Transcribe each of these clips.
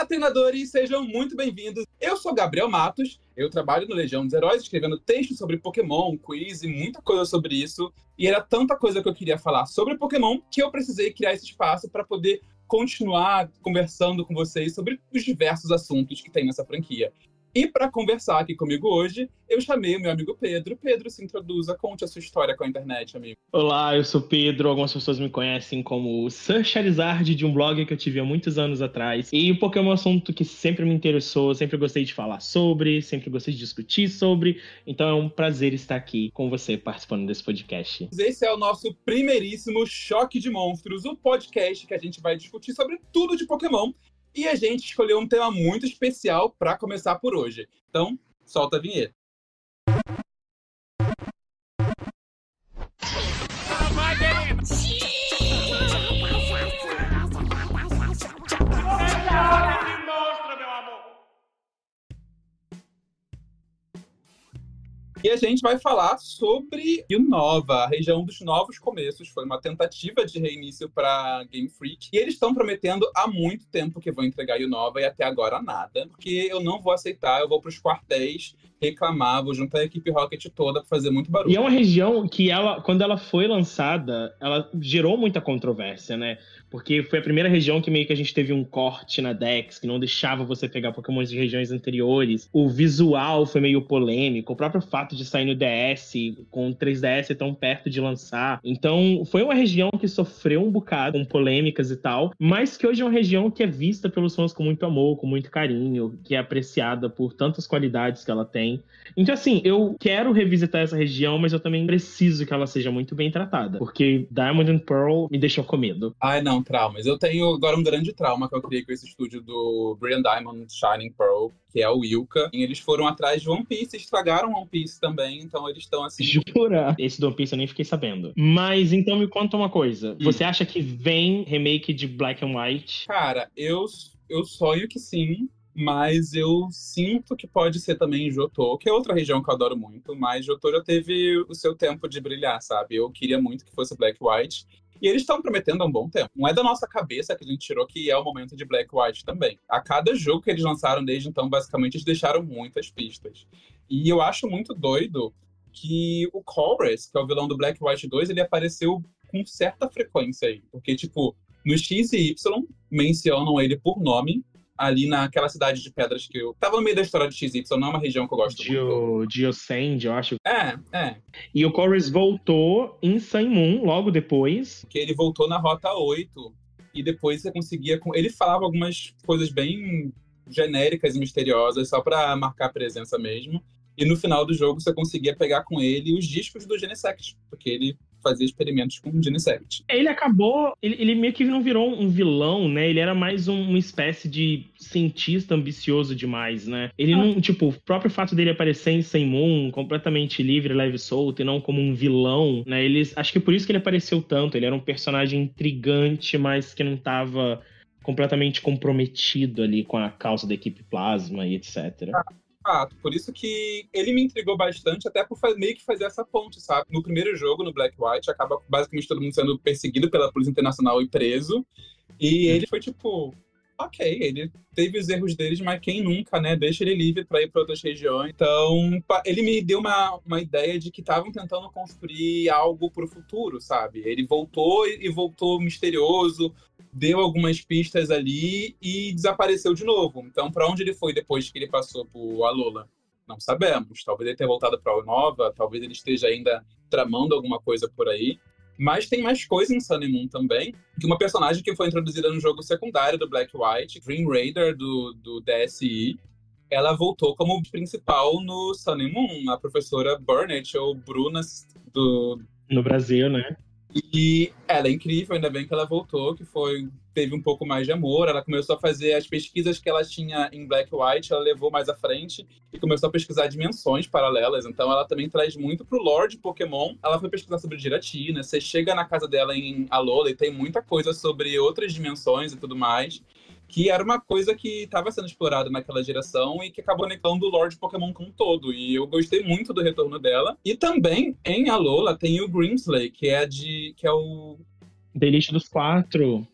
Olá, treinadores! Sejam muito bem-vindos. Eu sou Gabriel Matos, eu trabalho no Legião dos Heróis, escrevendo textos sobre Pokémon, quiz e muita coisa sobre isso. E era tanta coisa que eu queria falar sobre Pokémon que eu precisei criar esse espaço para poder continuar conversando com vocês sobre os diversos assuntos que tem nessa franquia. E para conversar aqui comigo hoje, eu chamei o meu amigo Pedro. Pedro, se introduza, conte a sua história com a internet, amigo. Olá, eu sou Pedro, algumas pessoas me conhecem como Sir Charizard, de um blog que eu tive há muitos anos atrás. E o Pokémon é um assunto que sempre me interessou, sempre gostei de falar sobre, sempre gostei de discutir sobre. Então é um prazer estar aqui com você participando desse podcast. Esse é o nosso primeiríssimo Choque de Monstros, o podcast que a gente vai discutir sobre tudo de Pokémon. E a gente escolheu um tema muito especial para começar por hoje. Então, solta a vinheta. E a gente vai falar sobre Unova, a região dos novos começos. Foi uma tentativa de reinício para Game Freak. E eles estão prometendo há muito tempo que vão entregar Unova e até agora nada. Porque eu não vou aceitar, eu vou para os quartéis reclamar, vou juntar a equipe Rocket toda para fazer muito barulho. E é uma região que, quando ela foi lançada, ela gerou muita controvérsia, né? Porque foi a primeira região que meio que a gente teve um corte na Dex, que não deixava você pegar Pokémon de regiões anteriores. O visual foi meio polêmico, o próprio fato de sair no DS, com o 3DS tão perto de lançar. Então, foi uma região que sofreu um bocado com polêmicas e tal, mas que hoje é uma região que é vista pelos fãs com muito amor, com muito carinho, que é apreciada por tantas qualidades que ela tem. Então, assim, eu quero revisitar essa região, mas eu também preciso que ela seja muito bem tratada, porque Diamond and Pearl me deixou com medo. Ai, não, traumas. Eu tenho agora um grande trauma que eu criei com esse estúdio do Brilliant Diamond, Shining Pearl, que é o Wilka. E eles foram atrás de One Piece, estragaram One Piece também, então eles estão assim... Jura? Esse do One Piece eu nem fiquei sabendo. Mas, então, me conta uma coisa. Você acha que vem remake de Black and White? Cara, eu sonho que sim, mas eu sinto que pode ser também Johto, que é outra região que eu adoro muito, mas Johto já teve o seu tempo de brilhar, sabe? Eu queria muito que fosse Black White. E eles estão prometendo há um bom tempo. Não é da nossa cabeça que a gente tirou que é o momento de Black White também. A cada jogo que eles lançaram desde então, basicamente, eles deixaram muitas pistas. E eu acho muito doido que o Chorus, que é o vilão do Black White 2, ele apareceu com certa frequência aí. Porque, tipo, no X e Y mencionam ele por nome, ali naquela cidade de pedras que eu... Tava no meio da história de XY, não é uma região que eu gosto muito. Geosend, eu acho. É. E o Chorus voltou em Sun Moon logo depois. Que ele voltou na Rota 8. E depois você conseguia... Ele falava algumas coisas bem genéricas e misteriosas, só pra marcar a presença mesmo. E no final do jogo você conseguia pegar com ele os discos do Genesect, porque ele fazia experimentos com o Genesect. Ele acabou... Ele meio que não virou um vilão, né? Ele era mais uma espécie de cientista ambicioso demais, né? Ele não... Tipo, o próprio fato dele aparecer em Sun Moon, completamente livre, leve e solto, e não como um vilão, né? Acho que por isso que ele apareceu tanto. Ele era um personagem intrigante, mas que não tava completamente comprometido ali com a causa da equipe Plasma e etc. Fato. Por isso que ele me intrigou bastante, até por meio que fazer essa ponte, sabe? No primeiro jogo, no Black White, acaba basicamente todo mundo sendo perseguido pela Polícia Internacional e preso. E ele foi tipo... Ok, ele teve os erros deles, mas quem nunca, né? Deixa ele livre para ir para outras regiões. Então, ele me deu uma ideia de que estavam tentando construir algo para o futuro, sabe? Ele voltou e voltou misterioso, deu algumas pistas ali e desapareceu de novo. Então, para onde ele foi depois que ele passou por Alola? Não sabemos. Talvez ele tenha voltado para a Unova, talvez ele esteja ainda tramando alguma coisa por aí. Mas tem mais coisa em Sun and Moon também, que uma personagem que foi introduzida no jogo secundário do Black White, Dream Raider do DSi, ela voltou como principal no Sun and Moon, a professora Burnett, ou Bruna no Brasil, né? E ela é incrível, ainda bem que ela voltou, teve um pouco mais de amor. Ela começou a fazer as pesquisas que ela tinha em Black White, ela levou mais à frente e começou a pesquisar dimensões paralelas. Então ela também traz muito pro lore de Pokémon. Ela foi pesquisar sobre Giratina, você chega na casa dela em Alola e tem muita coisa sobre outras dimensões e tudo mais, que era uma coisa que estava sendo explorada naquela geração e que acabou conectando o lore de Pokémon como um todo. E eu gostei muito do retorno dela. E também, em Alola, tem o Grimsley, que é o... Da Elite dos 4.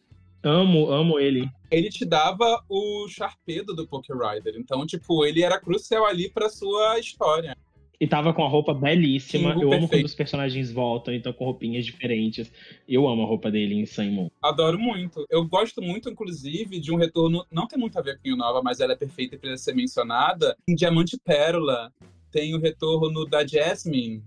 Amo ele. Ele te dava o Sharpedo do Poké Rider. Então, tipo, ele era crucial ali pra sua história. E tava com a roupa belíssima. Kingo Eu amo perfeito. quando os personagens voltam e estão com roupinhas diferentes. Eu amo a roupa dele em Sun Moon. Adoro muito. Eu gosto muito, inclusive, de um retorno. Não tem muito a ver com o Nova, mas ela é perfeita e precisa ser mencionada. Em Diamante e Pérola, tem o retorno da Jasmine,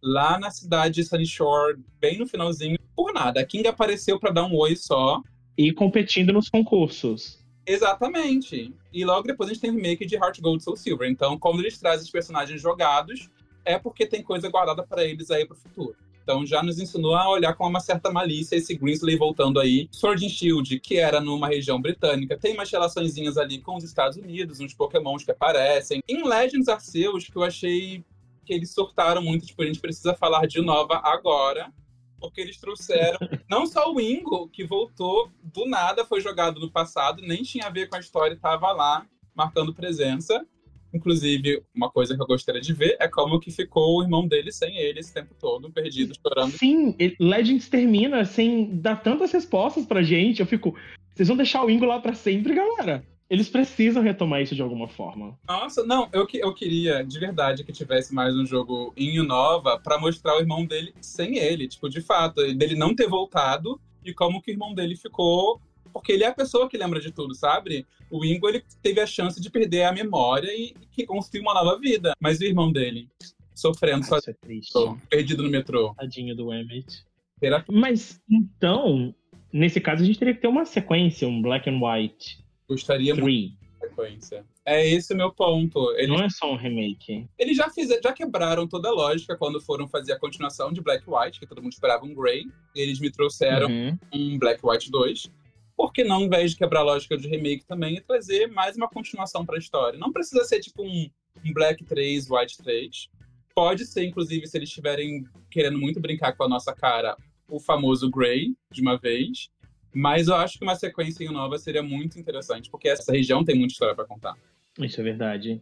lá na cidade de Sunny Shore, bem no finalzinho. Por nada. A King apareceu pra dar um oi só. E competindo nos concursos. Exatamente. E logo depois a gente tem o remake de Heart Gold Soul Silver. Então, quando eles trazem os personagens jogados, é porque tem coisa guardada pra eles aí pro futuro. Então já nos ensinou a olhar com uma certa malícia esse Grinsley voltando aí. Sword and Shield, que era numa região britânica, tem umas relaçõezinhas ali com os Estados Unidos, uns pokémons que aparecem. Em Legends Arceus, que eu achei que eles surtaram muito, tipo, a gente precisa falar de Nova agora, porque eles trouxeram não só o Ingo, que voltou do nada, foi jogado no passado, nem tinha a ver com a história, estava lá marcando presença. Inclusive, uma coisa que eu gostaria de ver é como que ficou o irmão dele sem ele esse tempo todo, perdido, chorando. Sim, Legends termina sem dar tantas respostas pra gente. Eu fico, vocês vão deixar o Ingo lá pra sempre, galera? Eles precisam retomar isso de alguma forma. Nossa, não, eu queria, de verdade, que tivesse mais um jogo em Unova pra mostrar o irmão dele sem ele. Tipo, de fato, dele não ter voltado e como que o irmão dele ficou. Porque ele é a pessoa que lembra de tudo, sabe? O Ingo, ele teve a chance de perder a memória e que construir uma nova vida. Mas o irmão dele, sofrendo Isso é sozinho, triste. perdido no metrô. Tadinho do Emmett. Era... Mas, então, nesse caso, a gente teria que ter uma sequência, um Black and White Gostaria 3. muito de sequência. É esse o meu ponto. Não é só um remake. Eles já quebraram toda a lógica quando foram fazer a continuação de Black White, que todo mundo esperava um Grey. Eles me trouxeram um Black White 2. Por que não, ao invés de quebrar a lógica de remake também, e trazer mais uma continuação para a história? Não precisa ser tipo um Black 3, White 3. Pode ser, inclusive, se eles estiverem querendo muito brincar com a nossa cara, o famoso Grey, de uma vez. Mas eu acho que uma sequência em nova seria muito interessante, porque essa região tem muita história para contar. Isso é verdade.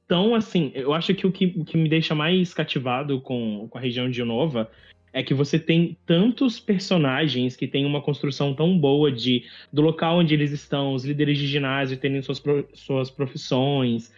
Então, assim, eu acho que o que me deixa mais cativado com a região de Unova é que você tem tantos personagens que têm uma construção tão boa do local onde eles estão, os líderes de ginásio terem suas profissões,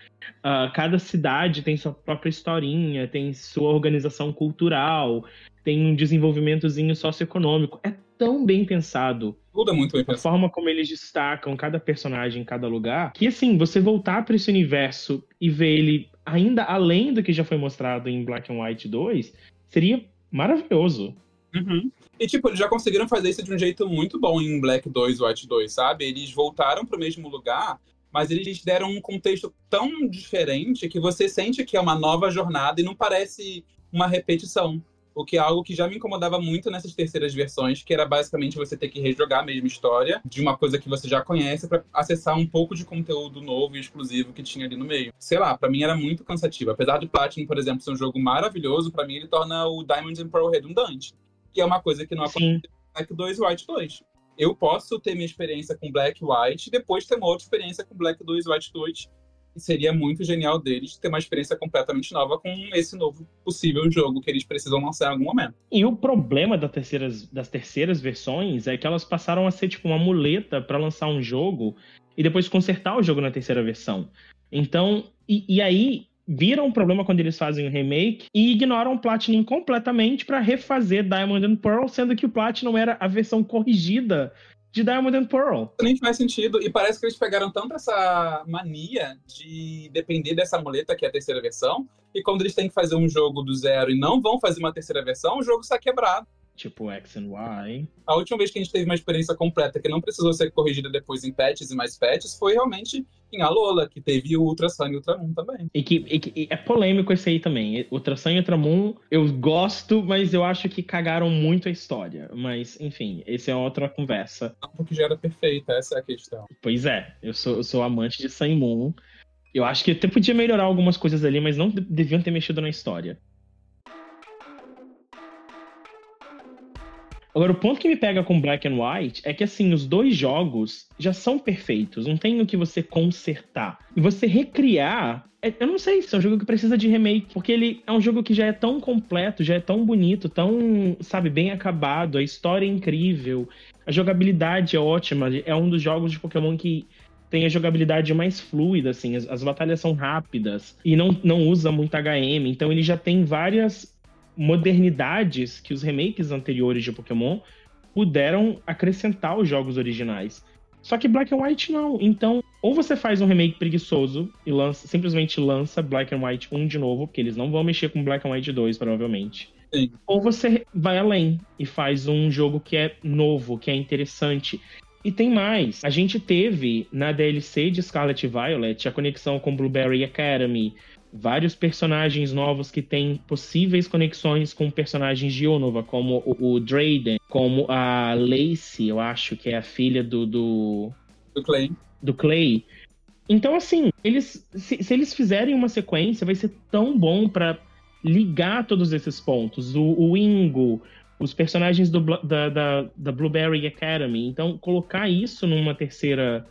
cada cidade tem sua própria historinha, tem sua organização cultural, tem um desenvolvimentozinho socioeconômico. É tão bem pensado. Tudo é muito bem pensado. A forma como eles destacam cada personagem em cada lugar, que assim, você voltar para esse universo e ver ele ainda além do que já foi mostrado em Black and White 2, seria maravilhoso. Uhum. E, tipo, eles já conseguiram fazer isso de um jeito muito bom em Black 2, White 2, sabe? Eles voltaram pro mesmo lugar, mas eles deram um contexto tão diferente que você sente que é uma nova jornada e não parece uma repetição. O que é algo que já me incomodava muito nessas terceiras versões, que era basicamente você ter que rejogar a mesma história de uma coisa que você já conhece para acessar um pouco de conteúdo novo e exclusivo que tinha ali no meio. Sei lá, pra mim era muito cansativo. Apesar do Platinum, por exemplo, ser um jogo maravilhoso, pra mim ele torna o Diamond and Pearl redundante. Que é uma coisa que não acontece no Black 2 e White 2. Eu posso ter minha experiência com Black e White e depois ter uma outra experiência com Black 2 e White 2. E seria muito genial deles ter uma experiência completamente nova com esse novo possível jogo que eles precisam lançar em algum momento. E o problema das terceiras versões é que elas passaram a ser tipo uma muleta para lançar um jogo e depois consertar o jogo na terceira versão. Então, e aí viram um problema quando eles fazem o remake e ignoram o Platinum completamente para refazer Diamond and Pearl, sendo que o Platinum era a versão corrigida de Diamond and Pearl. Nem faz sentido, e parece que eles pegaram tanto essa mania de depender dessa muleta, que é a terceira versão, e quando eles têm que fazer um jogo do zero e não vão fazer uma terceira versão, o jogo está quebrado. Tipo X and Y. A última vez que a gente teve uma experiência completa que não precisou ser corrigida depois em patches e mais patches foi realmente em Alola, que teve o Ultra Sun e Ultra Moon também. E é polêmico esse aí também. Ultra Sun e Ultra Moon eu gosto, mas eu acho que cagaram muito a história. Mas, enfim, essa é outra conversa. Não, porque já era perfeita, essa é a questão. Pois é, eu sou amante de Sun e Moon. Eu acho que até podia melhorar algumas coisas ali, mas não deviam ter mexido na história. Agora, o ponto que me pega com Black and White é que, assim, os dois jogos já são perfeitos. Não tem o que você consertar. E você recriar... Eu não sei se é um jogo que precisa de remake, porque ele é um jogo que já é tão completo, já é tão bonito, tão, sabe, bem acabado. A história é incrível. A jogabilidade é ótima. É um dos jogos de Pokémon que tem a jogabilidade mais fluida, assim. As batalhas são rápidas e não usa muito HM. Então, ele já tem várias modernidades que os remakes anteriores de Pokémon puderam acrescentar aos jogos originais. Só que Black and White não. Então, ou você faz um remake preguiçoso e simplesmente lança Black and White 1 de novo, porque eles não vão mexer com Black and White 2, provavelmente. Sim. Ou você vai além e faz um jogo que é novo, que é interessante. E tem mais. A gente teve na DLC de Scarlet Violet a conexão com Blueberry Academy, vários personagens novos que têm possíveis conexões com personagens de Unova, como o Drayden, como a Lacey, eu acho que é a filha do Clay. Do Clay. Então, assim, se eles fizerem uma sequência, vai ser tão bom pra ligar todos esses pontos. O Ingo, os personagens da Blueberry Academy. Então, colocar isso numa terceira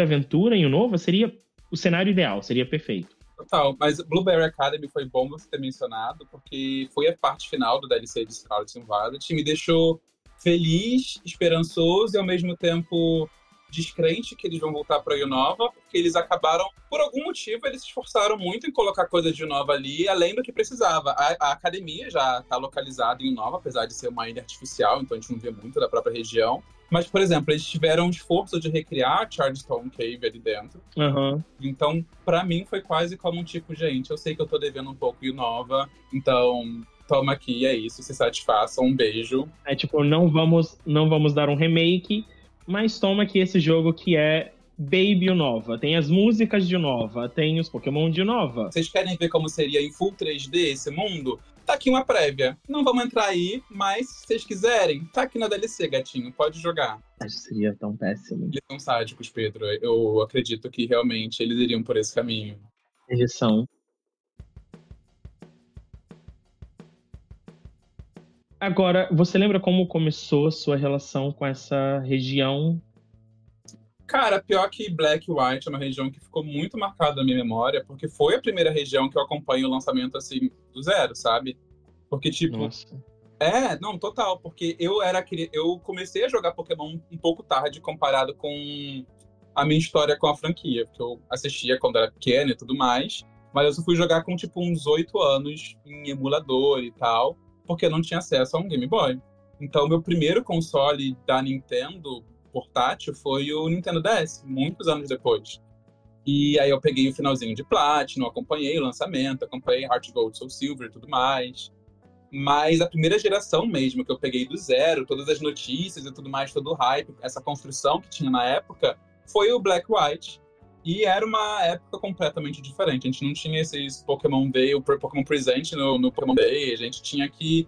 aventura em Unova seria o cenário ideal, seria perfeito. Total, mas Blueberry Academy foi bom você ter mencionado, porque foi a parte final do DLC de Scarlet Violet e me deixou feliz, esperançoso e ao mesmo tempo descrente que eles vão voltar para Unova, porque eles acabaram, por algum motivo, eles se esforçaram muito em colocar coisa de Unova ali, além do que precisava. A academia já está localizada em Unova, apesar de ser uma ilha artificial, então a gente não vê muito da própria região. Mas, por exemplo, eles tiveram o esforço de recriar Chargestone Cave ali dentro. Uhum. Então, pra mim, foi quase como um tipo, gente, eu sei que eu tô devendo um pouco Unova, então toma aqui, é isso, se satisfaça, um beijo. É tipo, não vamos dar um remake, mas toma aqui esse jogo que é Baby Unova. Tem as músicas de Unova, tem os Pokémon de Unova. Vocês querem ver como seria em Full 3D esse mundo? Tá aqui uma prévia. Não vamos entrar aí, mas se vocês quiserem, tá aqui na DLC, gatinho. Pode jogar. Acho que seria tão péssimo. Eles são sádicos, Pedro. Eu acredito que realmente eles iriam por esse caminho. Eles são. Agora, você lembra como começou a sua relação com essa região? Cara, pior que Black White é uma região que ficou muito marcada na minha memória, porque foi a primeira região que eu acompanho o lançamento, assim, do zero, sabe? Porque, tipo... Nossa. Não, total, porque eu comecei a jogar Pokémon um pouco tarde comparado com a minha história com a franquia, porque eu assistia quando era pequeno e tudo mais, mas eu só fui jogar com, tipo, uns 8 anos em emulador e tal, porque eu não tinha acesso a um Game Boy. Então, meu primeiro console da Nintendo portátil foi o Nintendo DS, muitos anos depois. E aí eu peguei o finalzinho de Platinum, acompanhei o lançamento, acompanhei Heart Gold, Soul Silver e tudo mais. Mas a primeira geração mesmo, que eu peguei do zero, todas as notícias e tudo mais, todo o hype, essa construção que tinha na época, foi o Black White. E era uma época completamente diferente. A gente não tinha esses Pokémon Day, o Pokémon Present no Pokémon Day. A gente tinha que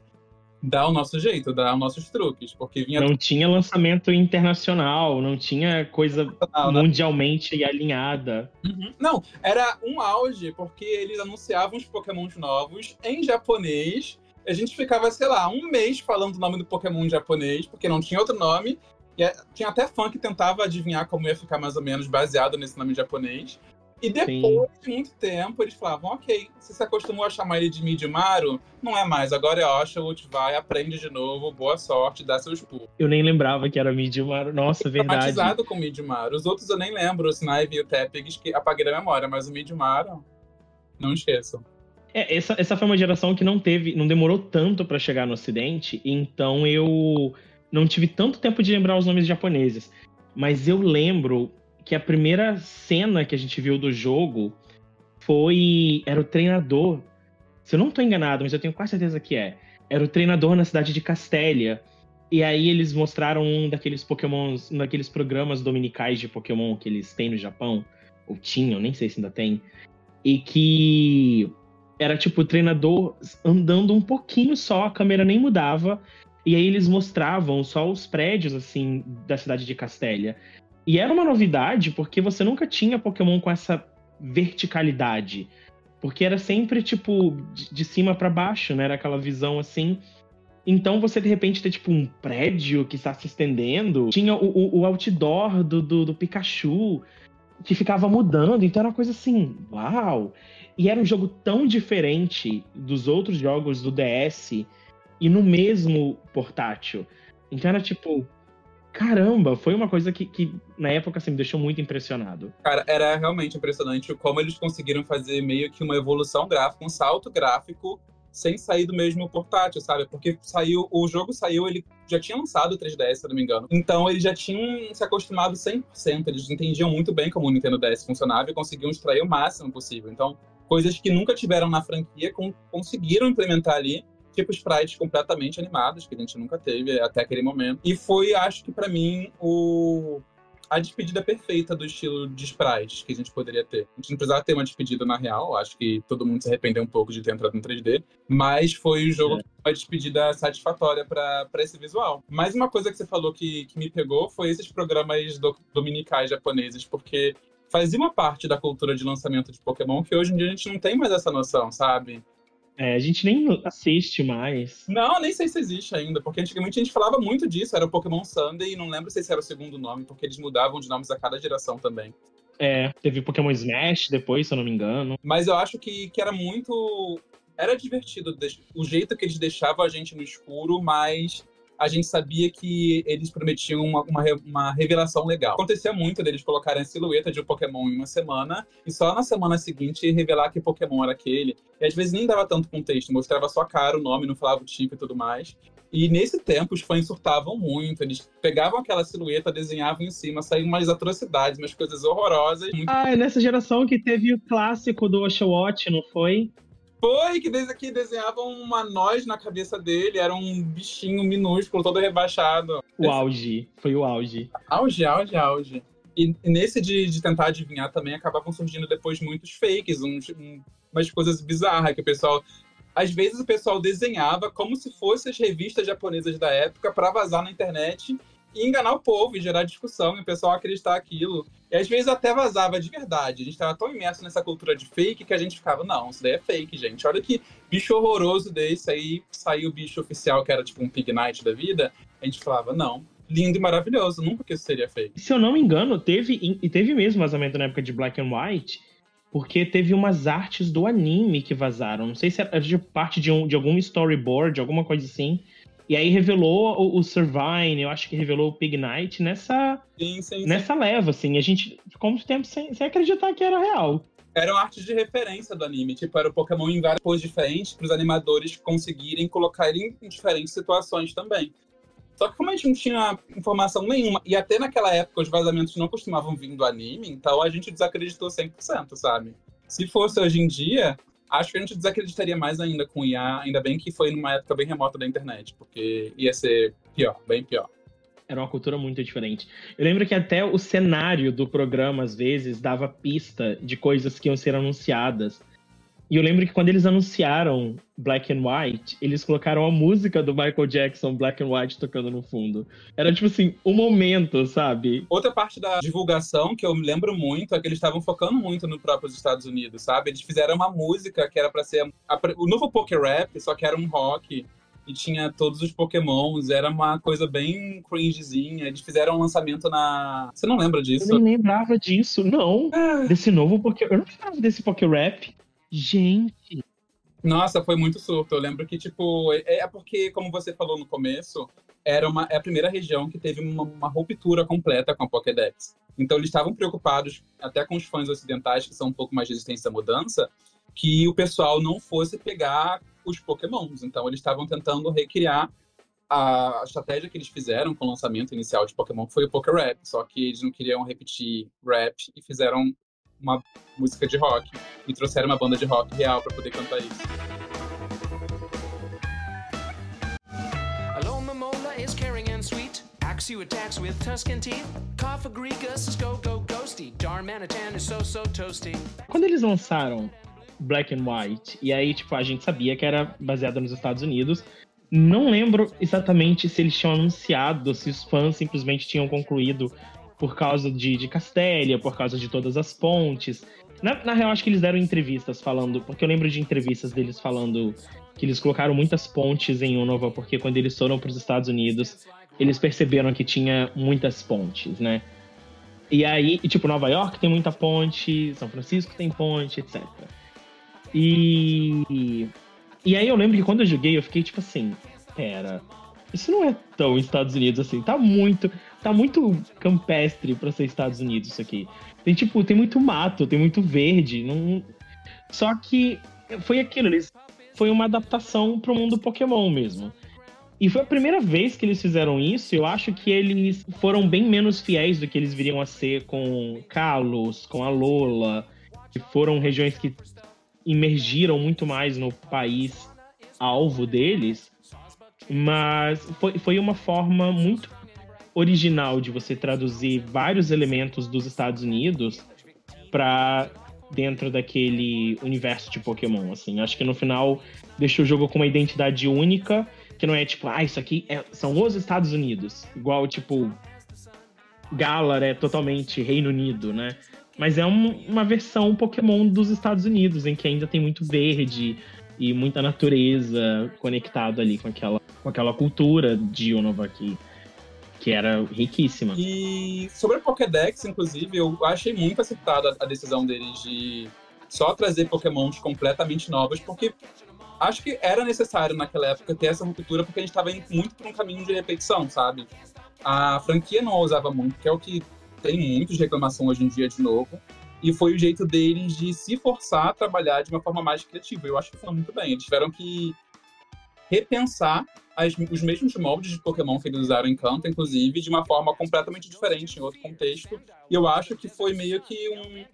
dar o nosso jeito, dar os nossos truques, porque vinha... Não tinha lançamento internacional, não tinha coisa mundialmente alinhada. Uhum. Não, era um auge, porque eles anunciavam os Pokémons novos em japonês. A gente ficava, sei lá, um mês falando o nome do Pokémon em japonês, porque não tinha outro nome. E tinha até fã que tentava adivinhar como ia ficar mais ou menos baseado nesse nome japonês. E depois de muito tempo, eles falavam, ok, você se acostumou a chamar ele de Midimaru? Não é mais, agora é Oshawott, vai, aprende de novo, boa sorte, dá seus pulos. Eu nem lembrava que era Midimaru, nossa, verdade. Traumatizado com o Midimaru. Os outros eu nem lembro, o Snivy e o Tepig, que apaguei da memória, mas o Midimaru, não esqueçam. Essa foi uma geração que não demorou tanto pra chegar no Ocidente, então eu não tive tanto tempo de lembrar os nomes japoneses. Mas eu lembro que a primeira cena que a gente viu do jogo era o treinador. Se eu não tô enganado, mas eu tenho quase certeza que é. Era o treinador na cidade de Castélia. E aí eles mostraram um daqueles Pokémons, um daqueles programas dominicais de Pokémon que eles têm no Japão. Ou tinham, nem sei se ainda tem. E que era tipo o treinador andando um pouquinho só, a câmera nem mudava. E aí eles mostravam só os prédios, assim, da cidade de Castélia. E era uma novidade, porque você nunca tinha Pokémon com essa verticalidade. Porque era sempre, tipo, de cima pra baixo, né? Era aquela visão, assim. Então você, de repente, ter, tipo, um prédio que está se estendendo. Tinha o outdoor do Pikachu, que ficava mudando. Então era uma coisa assim, uau! E era um jogo tão diferente dos outros jogos do DS e no mesmo portátil. Então era tipo, caramba, foi uma coisa que na época assim, me deixou muito impressionado. Cara, era realmente impressionante como eles conseguiram fazer meio que uma evolução gráfica, um salto gráfico, sem sair do mesmo portátil, sabe? Porque o jogo saiu, ele já tinha lançado o 3DS, se eu não me engano. Então eles já tinham se acostumado 100%, eles entendiam muito bem como o Nintendo DS funcionava e conseguiam extrair o máximo possível. Então, coisas que nunca tiveram na franquia, conseguiram implementar ali, tipo sprites completamente animados, que a gente nunca teve até aquele momento. E foi, acho que pra mim, a despedida perfeita do estilo de sprites que a gente poderia ter. A gente não precisava ter uma despedida na real, acho que todo mundo se arrependeu um pouco de ter entrado no 3D, mas foi o jogo com uma despedida satisfatória para esse visual. Mais uma coisa que você falou que me pegou foi esses programas dominicais japoneses, porque fazia uma parte da cultura de lançamento de Pokémon que hoje em dia a gente não tem mais essa noção, sabe? A gente nem assiste mais. Não, nem sei se existe ainda, porque antigamente a gente falava muito disso, era o Pokémon Sunday, e não lembro se esse era o segundo nome, porque eles mudavam de nomes a cada geração também. Teve Pokémon Smash depois, se eu não me engano. Mas eu acho que era muito... Era divertido o jeito que eles deixavam a gente no escuro, mas a gente sabia que eles prometiam uma revelação legal. Acontecia muito deles colocarem a silhueta de um Pokémon em uma semana e só na semana seguinte revelar que Pokémon era aquele. E às vezes nem dava tanto contexto, mostrava só a cara, o nome, não falava o tipo e tudo mais. E nesse tempo os fãs surtavam muito, eles pegavam aquela silhueta, desenhavam em cima, saíam umas atrocidades, umas coisas horrorosas. É nessa geração que teve o clássico do Oshawott, não foi? Foi, que desde aqui desenhavam uma noz na cabeça dele, era um bichinho minúsculo, todo rebaixado. O auge, foi o auge. Auge. E nesse de tentar adivinhar também, acabavam surgindo depois muitos fakes, umas coisas bizarras, que o pessoal... Às vezes o pessoal desenhava como se fossem as revistas japonesas da época para vazar na internet e enganar o povo e gerar discussão e o pessoal acreditar aquilo. E às vezes até vazava de verdade. A gente estava tão imerso nessa cultura de fake que a gente ficava, não, isso daí é fake, gente. Olha que bicho horroroso desse. Aí saiu o bicho oficial, que era tipo um Pignite da vida. A gente falava, não, lindo e maravilhoso, nunca que isso seria fake. Se eu não me engano, teve mesmo vazamento na época de Black and White, porque teve umas artes do anime que vazaram. Não sei se era de parte de algum storyboard, alguma coisa assim. E aí revelou o Servine, eu acho que revelou o Pignite nessa leva, assim. A gente ficou muito tempo sem acreditar que era real. Eram artes de referência do anime. Tipo, era o Pokémon em várias poses diferentes para os animadores conseguirem colocar ele em diferentes situações também. Só que como a gente não tinha informação nenhuma, e até naquela época os vazamentos não costumavam vir do anime, então a gente desacreditou 100%, sabe? Se fosse hoje em dia, acho que a gente desacreditaria mais ainda com IA, ainda bem que foi numa época bem remota da internet, porque ia ser pior, bem pior. Era uma cultura muito diferente. Eu lembro que até o cenário do programa, às vezes, dava pista de coisas que iam ser anunciadas. E eu lembro que quando eles anunciaram Black and White, eles colocaram a música do Michael Jackson, Black and White, tocando no fundo. Era tipo assim, um momento, sabe? Outra parte da divulgação que eu me lembro muito é que eles estavam focando muito no próprio Estados Unidos, sabe? Eles fizeram uma música que era pra ser o novo Poké Rap, só que era um rock. E tinha todos os Pokémons, era uma coisa bem cringezinha. Eles fizeram um lançamento na... Você não lembra disso? Eu nem lembrava disso, não. Desse novo Poké... Eu não lembrava desse Poké Rap. Gente... Nossa, foi muito surto. Eu lembro que, tipo... É porque, como você falou no começo, é a primeira região que teve uma ruptura completa com a Pokédex. Então, eles estavam preocupados, até com os fãs ocidentais, que são um pouco mais resistentes à mudança, que o pessoal não fosse pegar os Pokémons. Então, eles estavam tentando recriar a estratégia que eles fizeram com o lançamento inicial de Pokémon, que foi o Poké Rap. Só que eles não queriam repetir rap e fizeram uma música de rock. E trouxeram uma banda de rock real para poder cantar isso. Alomomola is caring and sweet. Axew attacks with Tuscan teeth. Cofagrigus is go ghosty. Darmanitan is so toasty. Quando eles lançaram Black and White, e aí, tipo, a gente sabia que era baseado nos Estados Unidos. Não lembro exatamente se eles tinham anunciado, se os fãs simplesmente tinham concluído por causa de Castélia, por causa de todas as pontes. Na real, acho que eles deram entrevistas falando, porque eu lembro de entrevistas deles falando que eles colocaram muitas pontes em Unova, porque quando eles foram para os Estados Unidos, eles perceberam que tinha muitas pontes, né? E aí, tipo, Nova York tem muita ponte, São Francisco tem ponte, etc. E aí eu lembro que quando eu joguei, eu fiquei tipo assim, pera, isso não é tão Estados Unidos assim, tá muito campestre pra ser Estados Unidos isso aqui. Tem muito mato, tem muito verde, não... Só que foi aquilo, foi uma adaptação pro mundo Pokémon mesmo. E foi a primeira vez que eles fizeram isso, eu acho que eles foram bem menos fiéis do que eles viriam a ser com Kalos, com Alola, que foram regiões que imergiram muito mais no país alvo deles, mas foi uma forma muito original de você traduzir vários elementos dos Estados Unidos para dentro daquele universo de Pokémon, assim. Acho que no final deixou o jogo com uma identidade única, que não é tipo, isso aqui são os Estados Unidos, igual, tipo, Galar é totalmente Reino Unido, né? Mas é uma versão Pokémon dos Estados Unidos, em que ainda tem muito verde e muita natureza conectada ali com aquela cultura de Unova que era riquíssima. E sobre a Pokédex, inclusive, eu achei muito acertada a decisão deles de só trazer Pokémons completamente novos, porque acho que era necessário naquela época ter essa ruptura, porque a gente estava indo muito por um caminho de repetição, sabe? A franquia não ousava muito, que é o que tem muitas reclamações hoje em dia de novo, e foi o jeito deles de se forçar a trabalhar de uma forma mais criativa. Eu acho que foi muito bem. Eles tiveram que repensar os mesmos moldes de Pokémon que eles usaram em Kanto, inclusive, de uma forma completamente diferente, em outro contexto. E eu acho que foi meio que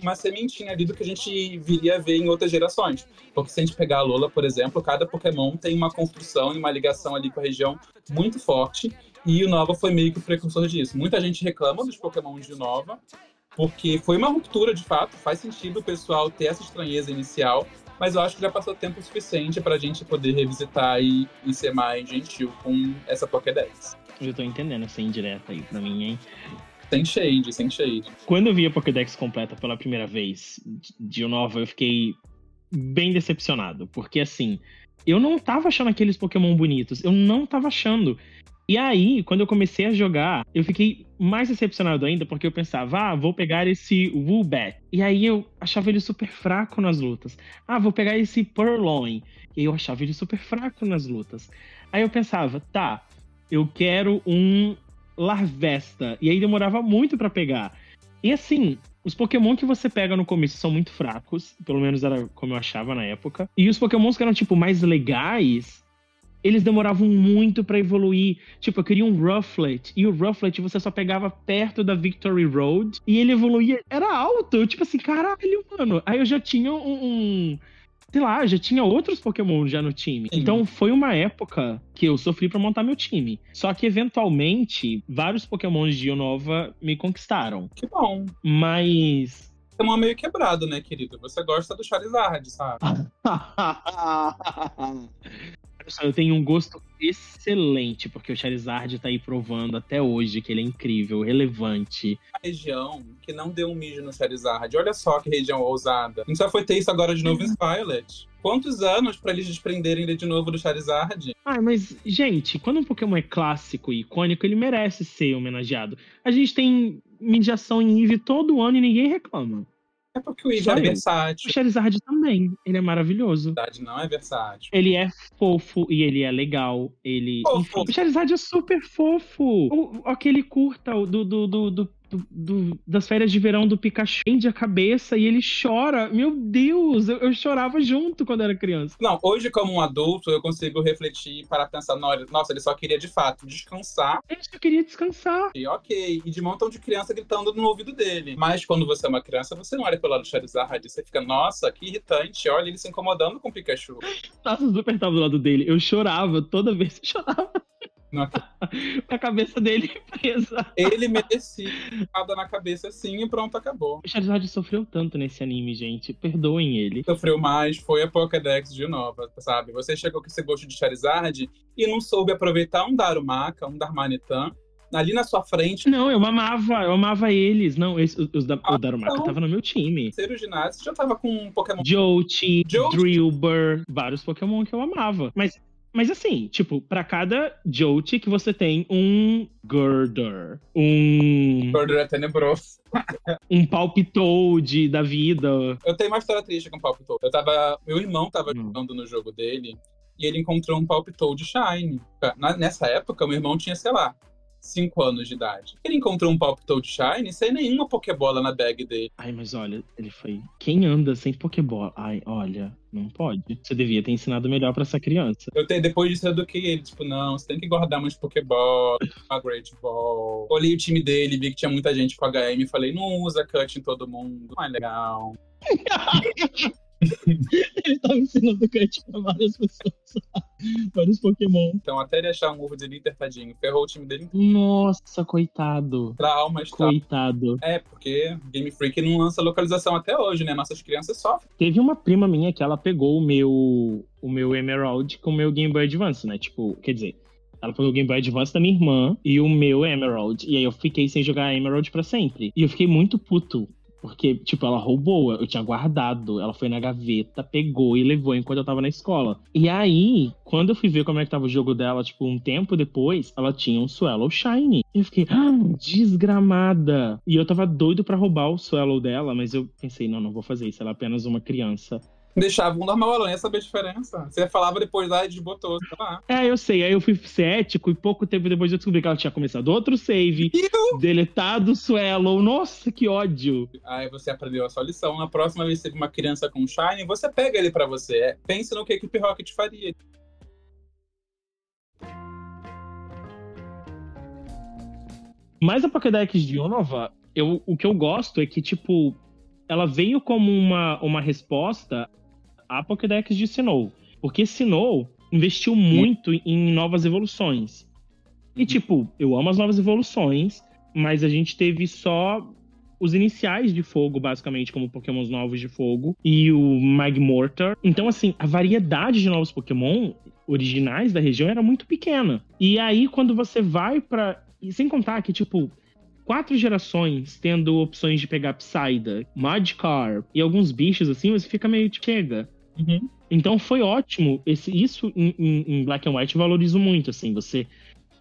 uma sementinha ali do que a gente viria a ver em outras gerações. Porque se a gente pegar a Alola, por exemplo, cada Pokémon tem uma construção e uma ligação ali com a região muito forte. E o Nova foi meio que o precursor disso. Muita gente reclama dos Pokémons de Nova, porque foi uma ruptura, de fato. Faz sentido o pessoal ter essa estranheza inicial, mas eu acho que já passou tempo suficiente pra gente poder revisitar e ser mais gentil com essa Pokédex. Eu tô entendendo essa indireta aí pra mim, hein? Sem shade. Quando eu vi a Pokédex completa pela primeira vez de Unova, eu fiquei bem decepcionado. Porque, assim, eu não tava achando aqueles Pokémon bonitos. Eu não tava achando. E aí, quando eu comecei a jogar, eu fiquei mais decepcionado ainda, porque eu pensava, vou pegar esse Woobat. E aí eu achava ele super fraco nas lutas. Vou pegar esse Purloin. E aí eu achava ele super fraco nas lutas. Aí eu pensava, tá, eu quero um Larvesta. E aí demorava muito pra pegar. E assim, os Pokémon que você pega no começo são muito fracos, pelo menos era como eu achava na época. E os Pokémons que eram, tipo, mais legais, eles demoravam muito pra evoluir. Tipo, eu queria um Rufflet. E o Rufflet você só pegava perto da Victory Road. E ele evoluía. Era alto. Eu, tipo assim, caralho, mano. Aí eu já tinha sei lá, já tinha outros Pokémon já no time. Sim. Então foi uma época que eu sofri pra montar meu time. Só que, eventualmente, vários Pokémons de Unova me conquistaram. Que bom. Mas... Pokémon meio quebrado, né, querido? Você gosta do Charizard, sabe? Eu tenho um gosto excelente, porque o Charizard tá aí provando até hoje que ele é incrível, relevante. A região que não deu um mijo no Charizard. Olha só que região ousada. A gente só foi ter isso agora de novo em Violet. Quantos anos pra eles desprenderem ele de novo do Charizard? Mas, gente, quando um Pokémon é clássico e icônico, ele merece ser homenageado. A gente tem midiação em Eevee todo ano e ninguém reclama. É porque o Eevee é versátil. O Charizard também, ele é maravilhoso. A verdade não é versátil. Ele é fofo e ele é legal. Enfim, o Charizard é super fofo. Aquele curta das férias de verão do Pikachu de a cabeça e ele chora. Meu Deus, eu chorava junto quando era criança. Não, hoje como um adulto eu consigo refletir para pensar, nossa, ele só queria de fato descansar. Ele só queria descansar. E ok, e de montão de criança gritando no ouvido dele. Mas quando você é uma criança, você não olha pelo lado do Charizard, você fica, nossa, que irritante, olha ele se incomodando com o Pikachu. Nossa, eu super tava do lado dele. Eu chorava, toda vez eu chorava. A cabeça dele presa. Ele merecia nada na cabeça assim e pronto, acabou. O Charizard sofreu tanto nesse anime, gente. Perdoem ele. Sofreu mais, foi a Pokédex de Unova, sabe? Você chegou com esse gosto de Charizard e não soube aproveitar um Darumaka, um Darmanitan ali na sua frente. Não, eu amava eles. Não, o Darumaka então, tava no meu time. Terceiro ginásio, já tava com um Pokémon. Jolty, Drillbur, vários Pokémon que eu amava. Mas assim, tipo, pra cada Jolty que você tem um Gurdurr, Gordura é tenebroso. um Palpitoad da vida. Eu tenho uma história triste com o Palpitoad. Meu irmão tava jogando no jogo dele e ele encontrou um Palpitoad Shine. Nessa época, meu irmão tinha, sei lá, 5 anos de idade. Ele encontrou um Palpitoad Shine sem nenhuma Pokébola na bag dele. Ai, mas olha, ele foi... Quem anda sem Pokébola? Ai, olha, não pode. Você devia ter ensinado melhor pra essa criança. Depois disso, eu eduquei ele. Tipo, não, você tem que guardar umas Pokéball, uma Great Ball. Olhei o time dele, vi que tinha muita gente com HM e falei, não usa cut em todo mundo. Não é legal. Ele tava ensinando cut pra várias pessoas. Vários Pokémon. Então, até ele achar um ovo de líder, tadinho, ferrou o time dele. Nossa, coitado. Traumas, coitado. Porque Game Freak não lança localização até hoje, né? Nossas crianças sofrem. Teve uma prima minha que ela pegou o meu Emerald com o meu Game Boy Advance, né? Tipo, quer dizer, ela pegou o Game Boy Advance da minha irmã e o meu Emerald. E aí eu fiquei sem jogar Emerald pra sempre. E eu fiquei muito puto. Porque, tipo, ela roubou, eu tinha guardado, ela foi na gaveta, pegou e levou enquanto eu tava na escola. E aí, quando eu fui ver como é que tava o jogo dela, tipo, um tempo depois, ela tinha um Swallow Shiny. E eu fiquei, desgramada! E eu tava doido pra roubar o Swallow dela, mas eu pensei, não vou fazer isso, ela é apenas uma criança. Deixava um normal, ela nem ia saber a diferença. Você falava depois lá e desbotou, sei lá. Eu sei. Aí eu fui cético e pouco tempo depois eu descobri que ela tinha começado outro save, deletado o Swallow. Nossa, que ódio. Aí você aprendeu a sua lição. Na próxima vez que você vê uma criança com Shine, você pega ele pra você. Pense no que a Equipe Rocket faria. Mas a Pokédex de Unova, o que eu gosto é que, tipo, ela veio como uma resposta à Pokédex de Sinnoh. Porque Sinnoh investiu muito em novas evoluções. E, tipo, eu amo as novas evoluções, mas a gente teve só os iniciais de fogo, basicamente, como Pokémons novos de fogo, e o Magmortar. Então, assim, a variedade de novos Pokémon originais da região era muito pequena. E aí, quando você vai pra... E sem contar que, tipo, 4 gerações tendo opções de pegar Psyda, Mudcar e alguns bichos assim, você fica meio tipo, chega. Uhum. Então foi ótimo. Isso em Black and White eu valorizo muito, assim, você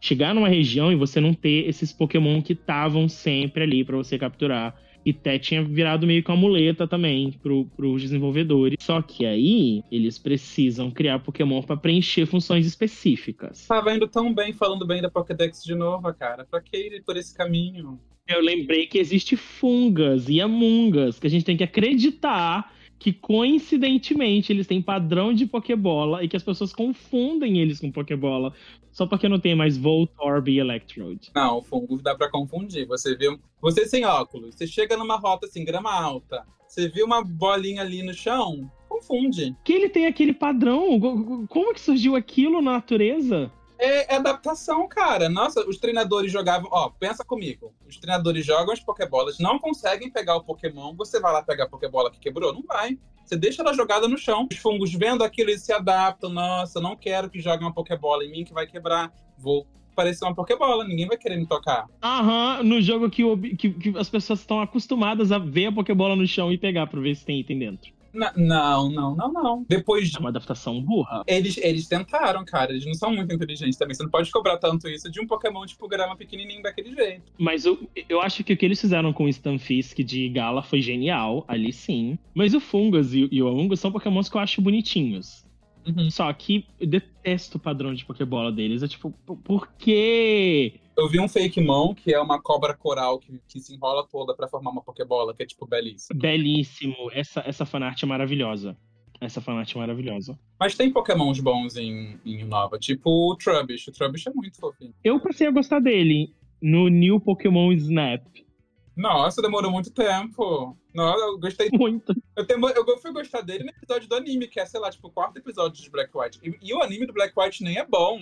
chegar numa região e você não ter esses Pokémon que estavam sempre ali pra você capturar. E até tinha virado meio que uma muleta também pros desenvolvedores. Só que aí, eles precisam criar Pokémon pra preencher funções específicas. Tava indo tão bem, falando bem da Pokédex de novo, cara. Pra que ir por esse caminho? Eu lembrei que existe Fungas e Amungas, que a gente tem que acreditar que, coincidentemente, eles têm padrão de Pokébola e que as pessoas confundem eles com Pokébola só porque não tem mais Voltorb e Electrode. Não, o fungo dá pra confundir. Você sem óculos, você chega numa rota assim, grama alta, você vê uma bolinha ali no chão, confunde. Que ele tem aquele padrão? Como que surgiu aquilo na natureza? É adaptação, cara. Nossa, os treinadores jogavam... pensa comigo. Os treinadores jogam as Pokébolas, não conseguem pegar o Pokémon. Você vai lá pegar a Pokébola que quebrou? Não vai. Você deixa ela jogada no chão. Os fungos vendo aquilo, eles se adaptam. Nossa, não quero que joguem uma Pokébola em mim que vai quebrar. Vou parecer uma Pokébola, ninguém vai querer me tocar. No jogo que as pessoas estão acostumadas a ver a Pokébola no chão e pegar pra ver se tem item dentro. Não. Depois É uma adaptação burra. Eles tentaram, cara. Eles não são muito inteligentes também. Você não pode cobrar tanto isso de um Pokémon tipo grama pequenininho daquele jeito. Mas eu acho que o que eles fizeram com o Stunfisk de Gala foi genial, ali sim. Mas o Fungus e o Amungus são Pokémons que eu acho bonitinhos. Uhum. Só que eu detesto o padrão de Pokébola deles. É tipo, por quê? Eu vi um Fakemon, que é uma cobra coral que se enrola toda pra formar uma Pokébola, que é tipo belíssimo. Belíssimo. Essa fanart é maravilhosa. Mas tem Pokémons bons em Unova, tipo o Trubbish. O Trubbish é muito fofinho. Eu passei a gostar dele no New Pokémon Snap. Nossa, demorou muito tempo. Nossa, eu gostei muito. Eu fui gostar dele no episódio do anime, que é, sei lá, tipo, o 4º episódio de Black White. E o anime do Black White nem é bom.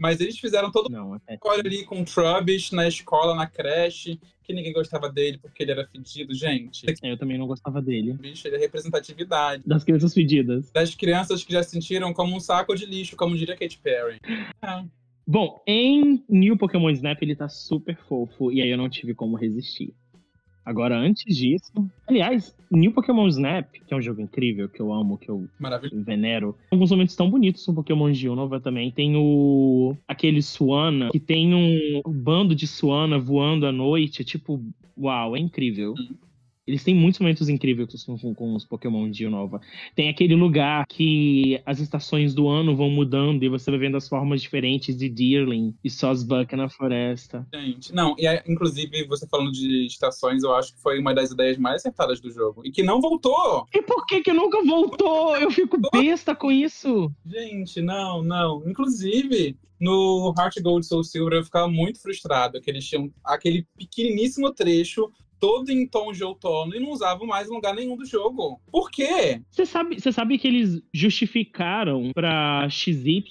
Mas eles fizeram todo o história ali com o Trubbish na escola, na creche, que ninguém gostava dele porque ele era fedido, gente. Eu também não gostava dele. Bicho, ele é representatividade. Das crianças fedidas. Das crianças que já se sentiram como um saco de lixo, como diria Katy Perry. Bom, em New Pokémon Snap ele tá super fofo, e aí eu não tive como resistir. Agora, antes disso... Aliás, New Pokémon Snap, que é um jogo incrível, que eu amo, que eu venero. Alguns momentos tão bonitos no Pokémon de Unova também. Tem aquele Suana, que tem um bando de Suana voando à noite. Tipo, uau, é incrível. Eles têm muitos momentos incríveis com os Pokémon de Unova. Tem aquele lugar que as estações do ano vão mudando e você vai vendo as formas diferentes de Deerling e Sosbuck na floresta. Gente, não, e inclusive você falando de estações, eu acho que foi uma das ideias mais acertadas do jogo. E que não voltou! E por que nunca voltou? Eu fico besta com isso! Gente, não. Inclusive, no Heart Gold Soul Silver eu ficava muito frustrado, que eles tinham aquele pequeniníssimo trecho todo em tom de outono e não usavam mais em lugar nenhum do jogo. Por quê? Você sabe que eles justificaram pra XY,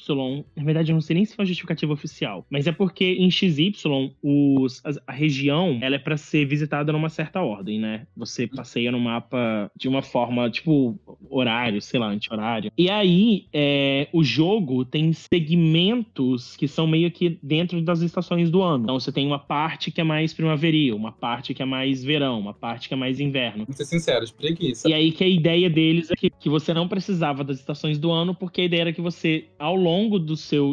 na verdade eu não sei nem se foi uma justificativa oficial, mas é porque em XY a região ela é pra ser visitada numa certa ordem, né? Você passeia no mapa de uma forma, tipo, horário, sei lá, anti-horário. E aí, o jogo tem segmentos que são meio que dentro das estações do ano. Então você tem uma parte que é mais primaveril, uma parte que é mais verão, uma parte que é mais inverno. Vamos ser sinceros, preguiça. E aí que a ideia deles é que você não precisava das estações do ano, porque a ideia era que você, ao longo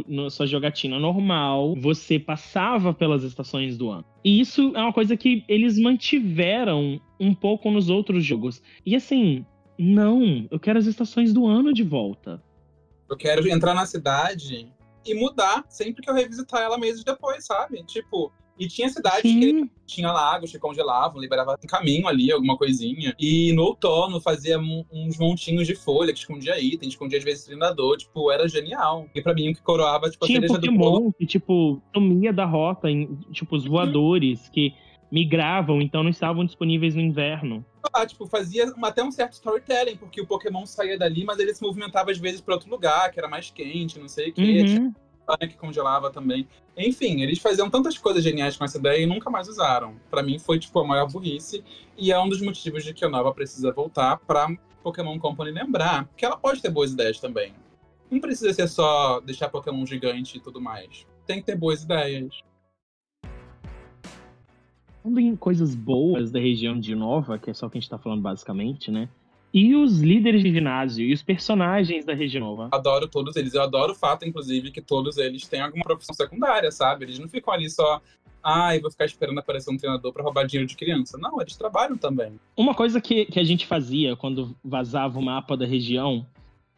na sua jogatina normal, você passava pelas estações do ano. E isso é uma coisa que eles mantiveram um pouco nos outros jogos. E assim, não, eu quero as estações do ano de volta. Eu quero entrar na cidade e mudar sempre que eu revisitar ela meses depois, sabe? Tipo... E tinha cidades que tinha lagos que congelavam, liberava um caminho ali, alguma coisinha. E no outono fazia uns montinhos de folha que escondia itens, escondia às vezes treinador. Tipo, era genial. E pra mim o que coroava, tipo, tinha a cereja Pokémon do bolo. Que, tipo, sumia da rota, tipo, os voadores que migravam, então não estavam disponíveis no inverno. Tipo, fazia até um certo storytelling, porque o Pokémon saía dali, mas ele se movimentava às vezes pra outro lugar, que era mais quente, não sei o quê. Tinha que congelava também. Enfim, eles faziam tantas coisas geniais com essa ideia e nunca mais usaram. Pra mim foi, tipo, a maior burrice. E é um dos motivos de que a Nova precisa voltar pra Pokémon Company lembrar que ela pode ter boas ideias também. Não precisa ser só deixar Pokémon gigante e tudo mais. Tem que ter boas ideias. Falando em coisas boas da região de Nova, que é só o que a gente tá falando basicamente, né? E os líderes de ginásio e os personagens da região Nova. Adoro todos eles. Eu adoro o fato, inclusive, que todos eles têm alguma profissão secundária, sabe? Eles não ficam ali só... eu vou ficar esperando aparecer um treinador pra roubar dinheiro de criança. Não, eles trabalham também. Uma coisa que a gente fazia quando vazava o mapa da região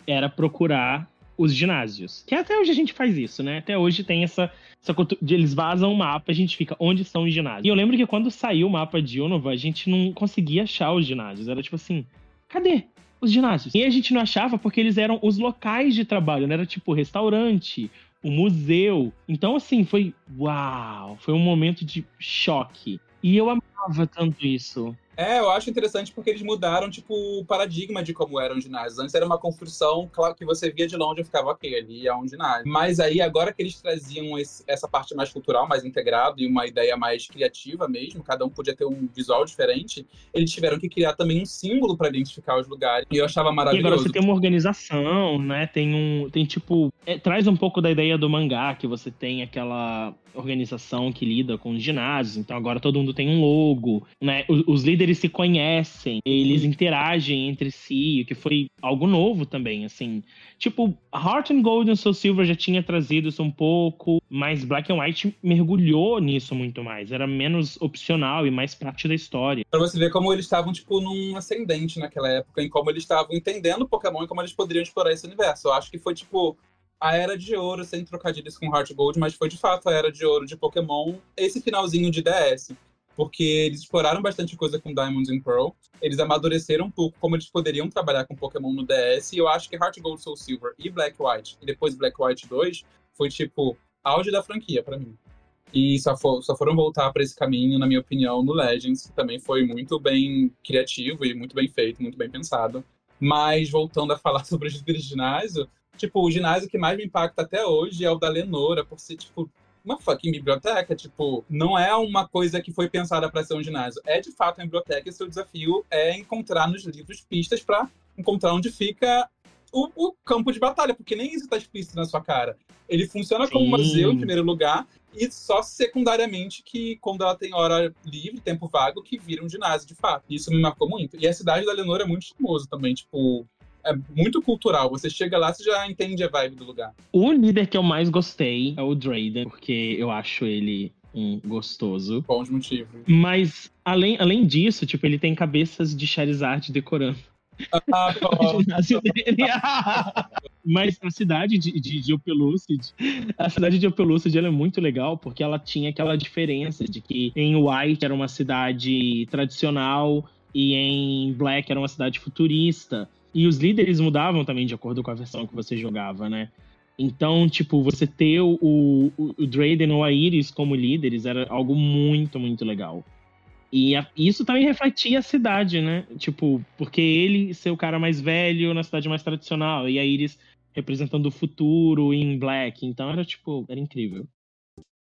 era procurar os ginásios. Que até hoje a gente faz isso, né? Até hoje tem essa cultura de eles vazam o mapa, a gente fica, onde são os ginásios? E eu lembro que quando saiu o mapa de Unova, a gente não conseguia achar os ginásios. Era tipo assim, cadê os ginásios? E a gente não achava porque eles eram os locais de trabalho, né? Era tipo restaurante, o museu. Então, assim, foi uau! Foi um momento de choque. E eu amava tanto isso. Eu acho interessante porque eles mudaram, tipo, o paradigma de como eram os ginásios. Antes era uma construção, claro, que você via de longe e ficava, ok, ali é um ginásio. Mas aí, agora que eles traziam essa parte mais cultural, mais integrada e uma ideia mais criativa mesmo, cada um podia ter um visual diferente, eles tiveram que criar também um símbolo para identificar os lugares. E eu achava maravilhoso. E agora você tem uma organização, né? Tem tipo... traz um pouco da ideia do mangá, que você tem aquela organização que lida com os ginásios. Então agora todo mundo tem um logo, né? Os líderes se conhecem, eles interagem entre si, o que foi algo novo também, assim. Tipo, Heart and Gold e Soul Silver já tinha trazido isso um pouco, mas Black and White mergulhou nisso muito mais. Era menos opcional e mais parte da história. Pra você ver como eles estavam, tipo, num ascendente naquela época, em como eles estavam entendendo Pokémon e como eles poderiam explorar esse universo. Eu acho que foi, tipo, a era de ouro, sem trocadilhos com Heart Gold, mas foi, de fato, a era de ouro de Pokémon, esse finalzinho de DS. Porque eles exploraram bastante coisa com Diamond and Pearl, eles amadureceram um pouco como eles poderiam trabalhar com Pokémon no DS, e eu acho que Heart Gold, Soul Silver e Black White, e depois Black White 2, foi, tipo, auge da franquia pra mim. E só foram voltar para esse caminho, na minha opinião, no Legends, que também foi muito bem criativo e muito bem feito, muito bem pensado. Mas, voltando a falar sobre os líderes de ginásio, tipo, o ginásio que mais me impacta até hoje é o da Lenora, por ser, tipo, uma fucking biblioteca. Tipo, não é uma coisa que foi pensada para ser um ginásio. É, de fato, uma biblioteca e seu desafio é encontrar nos livros pistas para encontrar onde fica o campo de batalha, porque nem isso tá explícito na sua cara. Ele funciona como museu, em primeiro lugar, e só secundariamente que, quando ela tem hora livre, tempo vago, que vira um ginásio, de fato. Isso me marcou muito. E a cidade da Lenor é muito famosa também, tipo... É muito cultural. Você chega lá, você já entende a vibe do lugar. O líder que eu mais gostei é o Drayden, porque eu acho ele um gostoso. Bons motivos. Mas, além disso, tipo, ele tem cabeças de Charizard decorando. O ginásio dele. Mas a cidade de Opelucid, a cidade de Opelucid, ela é muito legal porque ela tinha aquela diferença de que em White era uma cidade tradicional e em Black era uma cidade futurista. E os líderes mudavam também de acordo com a versão que você jogava, né? Então, tipo, você ter o Drayden ou a Iris como líderes era algo muito, muito legal. E isso também refletia a cidade, né? Tipo, porque ele ser o cara mais velho na cidade mais tradicional e a Iris representando o futuro em Black. Então era, tipo, era incrível.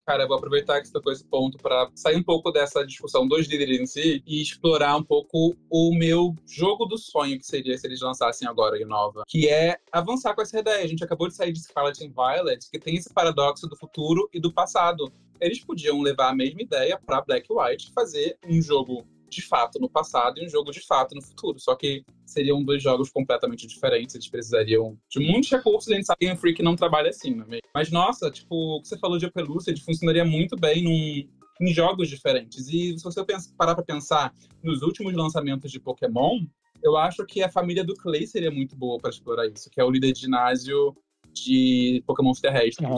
Cara, eu vou aproveitar que você tocou esse ponto para sair um pouco dessa discussão dos líderes em si e explorar um pouco o meu jogo do sonho, que seria se eles lançassem agora em Nova, que é avançar com essa ideia. A gente acabou de sair de Scarlet and Violet, que tem esse paradoxo do futuro e do passado. Eles podiam levar a mesma ideia para Black e White, fazer um jogo de fato no passado e um jogo de fato no futuro. Só que seriam dois jogos completamente diferentes, eles precisariam de muitos recursos, a gente sabe que Game Freak não trabalha assim, não é mesmo? Mas, nossa, tipo, o que você falou de Opelucid funcionaria muito bem em jogos diferentes. E se você parar pra pensar nos últimos lançamentos de Pokémon, eu acho que a família do Clay seria muito boa para explorar isso, que é o líder de ginásio de Pokémon terrestres.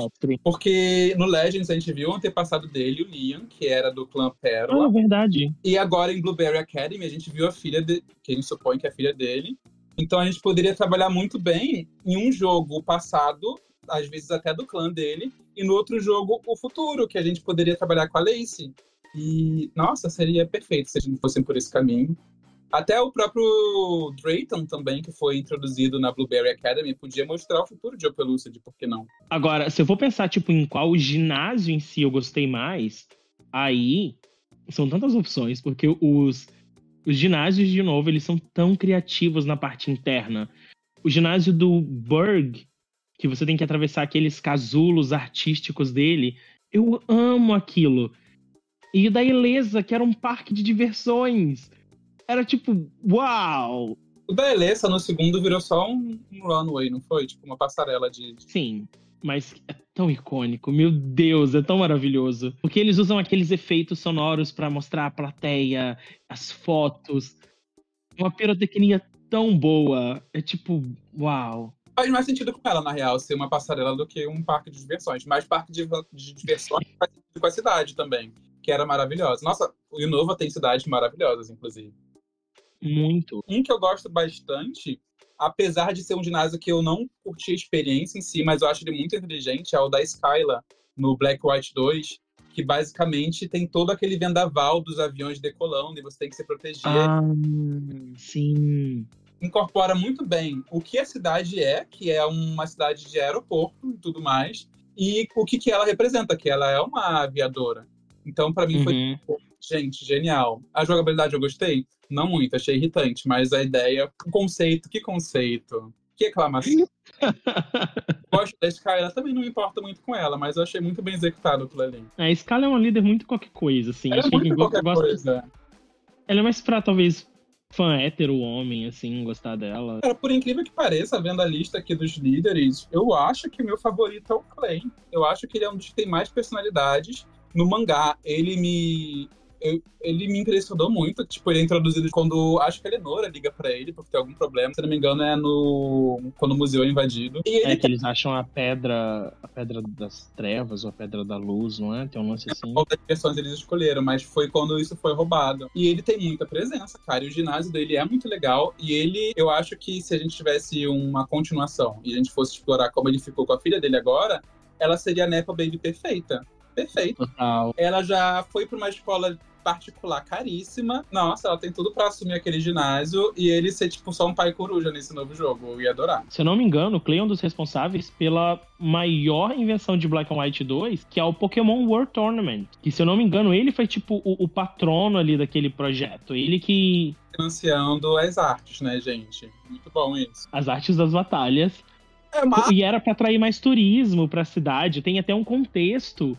Porque no Legends a gente viu o antepassado dele, o Liam, que era do clã Pérola. Ah, verdade. E agora em Blueberry Academy a gente viu a filha dele, que a gente supõe que é a filha dele. Então a gente poderia trabalhar muito bem em um jogo o passado, às vezes até do clã dele, e no outro jogo o futuro, que a gente poderia trabalhar com a Lacey. E, nossa, seria perfeito se a gente fosse por esse caminho. Até o próprio Drayton também, que foi introduzido na Blueberry Academy, podia mostrar o futuro de Opelucid, por que não? Agora, se eu for pensar, tipo, em qual ginásio em si eu gostei mais, aí são tantas opções, porque os ginásios, de novo, eles são tão criativos na parte interna. O ginásio do Burg, que você tem que atravessar aqueles casulos artísticos dele, eu amo aquilo. E o da Elesa, que era um parque de diversões. Era tipo, uau! O da Elessa, no segundo, virou só um runway, não foi? Tipo, uma passarela de... Sim, mas é tão icônico. Meu Deus, é tão maravilhoso. Porque eles usam aqueles efeitos sonoros pra mostrar a plateia, as fotos. Uma pirotecnia tão boa. É tipo, uau. Faz mais sentido com ela, na real, ser uma passarela do que um parque de diversões. Mas parque de diversões faz sentido com a cidade também, que era maravilhosa. Nossa, o Unova tem cidades maravilhosas, inclusive. Muito. Um que eu gosto bastante, apesar de ser um ginásio que eu não curti a experiência em si, mas eu acho ele muito inteligente, é o da Skyla, no Black White 2, que basicamente tem todo aquele vendaval dos aviões decolando e você tem que se proteger. Ah, sim. Incorpora muito bem o que a cidade é, que é uma cidade de aeroporto e tudo mais, e o que ela representa, que ela é uma aviadora. Então, para mim, foi, gente, genial. A jogabilidade eu gostei? Não muito, achei irritante, mas a ideia, o conceito, que conceito, que aclamação. Gosto da Skyla, também não me importa muito com ela, mas eu achei muito bem executado aquilo ali. A Skyla é uma líder muito qualquer coisa, assim. Ela é muito qualquer coisa. Ela é mais pra, talvez, fã hétero, homem, assim, gostar dela. Cara, por incrível que pareça, vendo a lista aqui dos líderes, eu acho que o meu favorito é o Clay. Eu acho que ele é um dos que tem mais personalidades. No mangá, ele me impressionou muito. Tipo, ele é introduzido quando, acho que a Eleonora liga pra ele, porque tem algum problema. Se não me engano, é quando o museu é invadido. E ele que eles acham a pedra das trevas ou a pedra da luz, não é? Tem um lance assim. Qual das versões eles escolheram, mas foi quando isso foi roubado. E ele tem muita presença, cara. E o ginásio dele é muito legal. E ele, eu acho que se a gente tivesse uma continuação e a gente fosse explorar como ele ficou com a filha dele agora, ela seria a Nepa Baby perfeita. Perfeito. Total. Ela já foi para uma escola particular caríssima. Nossa, ela tem tudo pra assumir aquele ginásio e ele ser, tipo, só um pai coruja nesse novo jogo. Eu ia adorar. Se eu não me engano, o Clay é um dos responsáveis pela maior invenção de Black and White 2, que é o Pokémon World Tournament. Que, se eu não me engano, ele foi, tipo, o patrono ali daquele projeto. Ele que... Financiando as artes, né, gente? Muito bom isso. As artes das batalhas. É uma... E era pra atrair mais turismo pra cidade. Tem até um contexto.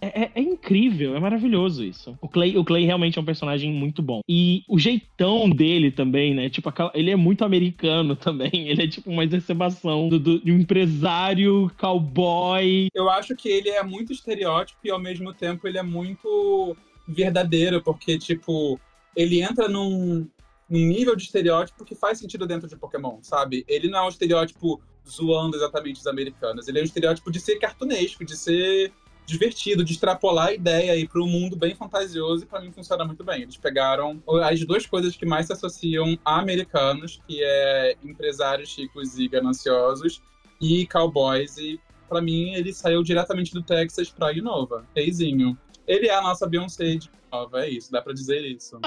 É incrível, é maravilhoso isso. O Clay realmente é um personagem muito bom. E o jeitão dele também, né? Tipo, ele é muito americano também. Ele é tipo uma exacerbação de um empresário cowboy. Eu acho que ele é muito estereótipo e, ao mesmo tempo, ele é muito verdadeiro. Porque, tipo, ele entra num nível de estereótipo que faz sentido dentro de Pokémon, sabe? Ele não é um estereótipo zoando exatamente os americanos. Ele é um estereótipo de ser cartunesco, de ser... divertido, de extrapolar a ideia aí para um mundo bem fantasioso, e para mim funciona muito bem. Eles pegaram as duas coisas que mais se associam a americanos, que é empresários ricos e gananciosos, e cowboys, e para mim ele saiu diretamente do Texas para Unova. Reizinho. Ele é a nossa Beyoncé de Unova, é isso, dá para dizer isso.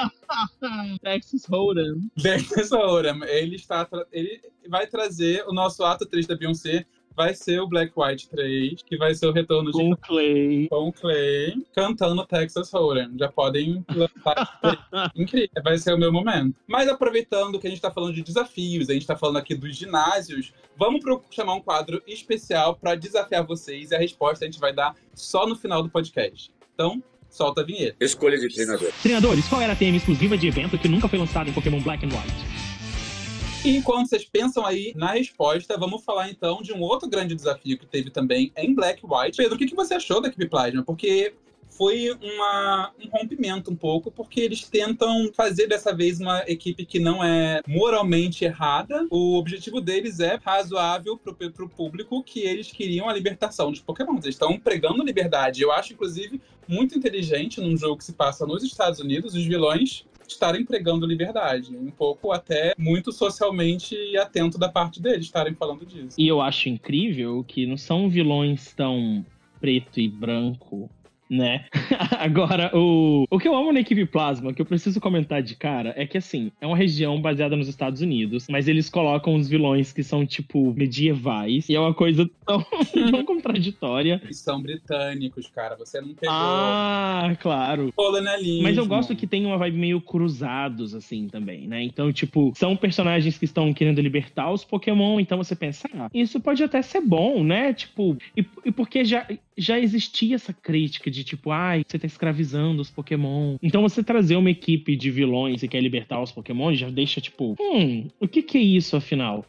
Texas Hold'em. Texas Hold'em. Ele vai trazer o nosso ato 3 da Beyoncé. Vai ser o Black White 3, que vai ser o retorno com o Clay. Com o Clay, cantando Texas Hold'em. Já podem lançar. Incrível, vai ser o meu momento. Mas aproveitando que a gente tá falando de desafios, a gente tá falando aqui dos ginásios, vamos chamar um quadro especial para desafiar vocês, e a resposta a gente vai dar só no final do podcast. Então, solta a vinheta. Escolha de treinador. Treinadores, qual era a TM exclusiva de evento que nunca foi lançada em Pokémon Black and White? E enquanto vocês pensam aí na resposta, vamos falar então de um outro grande desafio que teve também em Black White. Pedro, o que você achou da equipe Plasma? Porque foi um rompimento um pouco, porque eles tentam fazer dessa vez uma equipe que não é moralmente errada. O objetivo deles é razoável pro público, que eles queriam a libertação dos Pokémon. Eles estão pregando liberdade. Eu acho, inclusive, muito inteligente num jogo que se passa nos Estados Unidos, os vilões estarem pregando liberdade. Um pouco até muito socialmente atento da parte deles estarem falando disso. E eu acho incrível que não são vilões tão preto e branco, né? Agora, o que eu amo na equipe Plasma, que eu preciso comentar de cara, é que, assim, é uma região baseada nos Estados Unidos, mas eles colocam os vilões que são, tipo, medievais, e é uma coisa tão contraditória. Eles são britânicos, cara, você não pegou. Ah, claro. Colonialismo. Mas eu gosto que tem uma vibe meio cruzados, assim, também, né? Então, tipo, são personagens que estão querendo libertar os Pokémon, então você pensa, isso pode até ser bom, né? Tipo, e porque já existia essa crítica de tipo, você tá escravizando os Pokémon. Então você trazer uma equipe de vilões e quer libertar os Pokémon já deixa tipo, o que é isso afinal?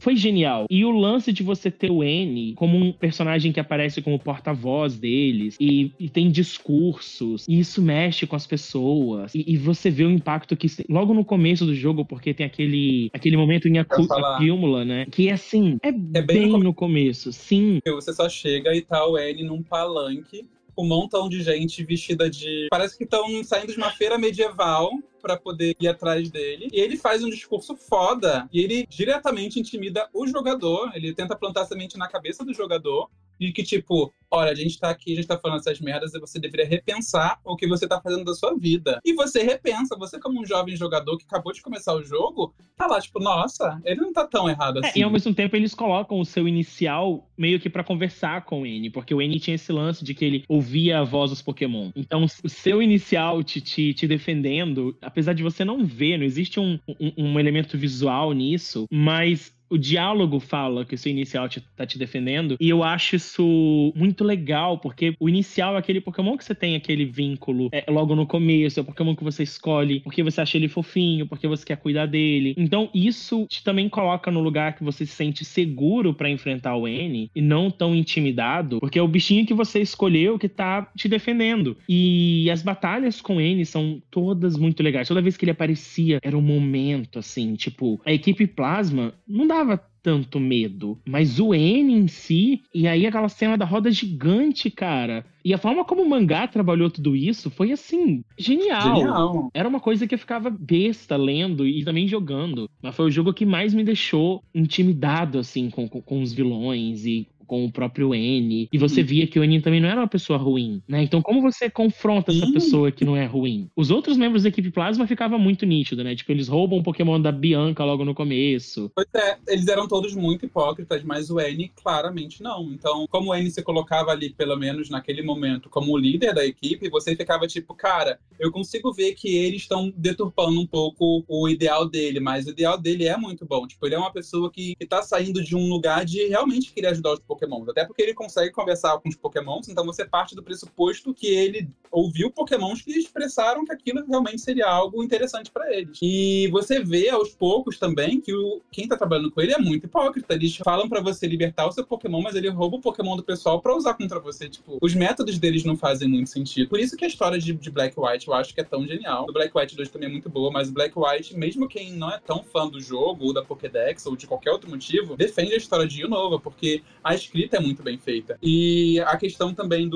Foi genial. E o lance de você ter o N como um personagem que aparece como porta-voz deles e tem discursos, e isso mexe com as pessoas. E você vê o impacto que logo no começo do jogo, porque tem aquele momento em Aquímula, né? Que assim, é bem no começo, sim. Você só chega e tá o N num palanque, um montão de gente vestida de... Parece que estão saindo de uma feira medieval pra poder ir atrás dele. E ele faz um discurso foda. E ele diretamente intimida o jogador. Ele tenta plantar semente na cabeça do jogador. E que, tipo, olha, a gente tá aqui, a gente tá falando essas merdas, e você deveria repensar o que você tá fazendo da sua vida. E você repensa. Você, como um jovem jogador que acabou de começar o jogo, tá lá, tipo, nossa, ele não tá tão errado assim. E ao mesmo tempo eles colocam o seu inicial meio que pra conversar com o N, porque o N tinha esse lance de que ele ouvia a voz dos Pokémon. Então, o seu inicial te defendendo, apesar de você não ver, não existe um elemento visual nisso, mas o diálogo fala que o seu inicial tá te defendendo, e eu acho isso muito legal, porque o inicial é aquele Pokémon que você tem aquele vínculo logo no começo, é o Pokémon que você escolhe porque você acha ele fofinho, porque você quer cuidar dele. Então isso te também coloca no lugar que você se sente seguro pra enfrentar o N, e não tão intimidado, porque é o bichinho que você escolheu que tá te defendendo. E as batalhas com o N são todas muito legais. Toda vez que ele aparecia, era um momento, assim, tipo, a equipe Plasma não dava tanto medo, mas o N em si, e aí aquela cena da roda gigante, cara, e a forma como o mangá trabalhou tudo isso foi assim, genial. Era uma coisa que eu ficava besta lendo e também jogando, mas foi o jogo que mais me deixou intimidado assim com os vilões e com o próprio N. E você via que o N também não era uma pessoa ruim, né? Então como você confronta essa pessoa que não é ruim? Os outros membros da equipe Plasma ficava muito nítido, né? Tipo, eles roubam o Pokémon da Bianca logo no começo. Pois é, eles eram todos muito hipócritas, mas o N claramente não. Então, como o N se colocava ali, pelo menos naquele momento, como o líder da equipe, você ficava tipo, cara, eu consigo ver que eles estão deturpando um pouco o ideal dele, mas o ideal dele é muito bom. Tipo, ele é uma pessoa que tá saindo de um lugar de realmente querer ajudar os Pokémons. Até porque ele consegue conversar com os Pokémons, então você parte do pressuposto que ele ouviu Pokémons que expressaram que aquilo realmente seria algo interessante pra eles. E você vê aos poucos também que quem tá trabalhando com ele é muito hipócrita. Eles falam pra você libertar o seu Pokémon, mas ele rouba o Pokémon do pessoal pra usar contra você. Tipo, os métodos deles não fazem muito sentido. Por isso que a história de Black White eu acho que é tão genial. O Black White 2 também é muito boa, mas o Black White, mesmo quem não é tão fã do jogo, ou da Pokédex, ou de qualquer outro motivo, defende a história de Unova, porque a escrita é muito bem feita. E a questão também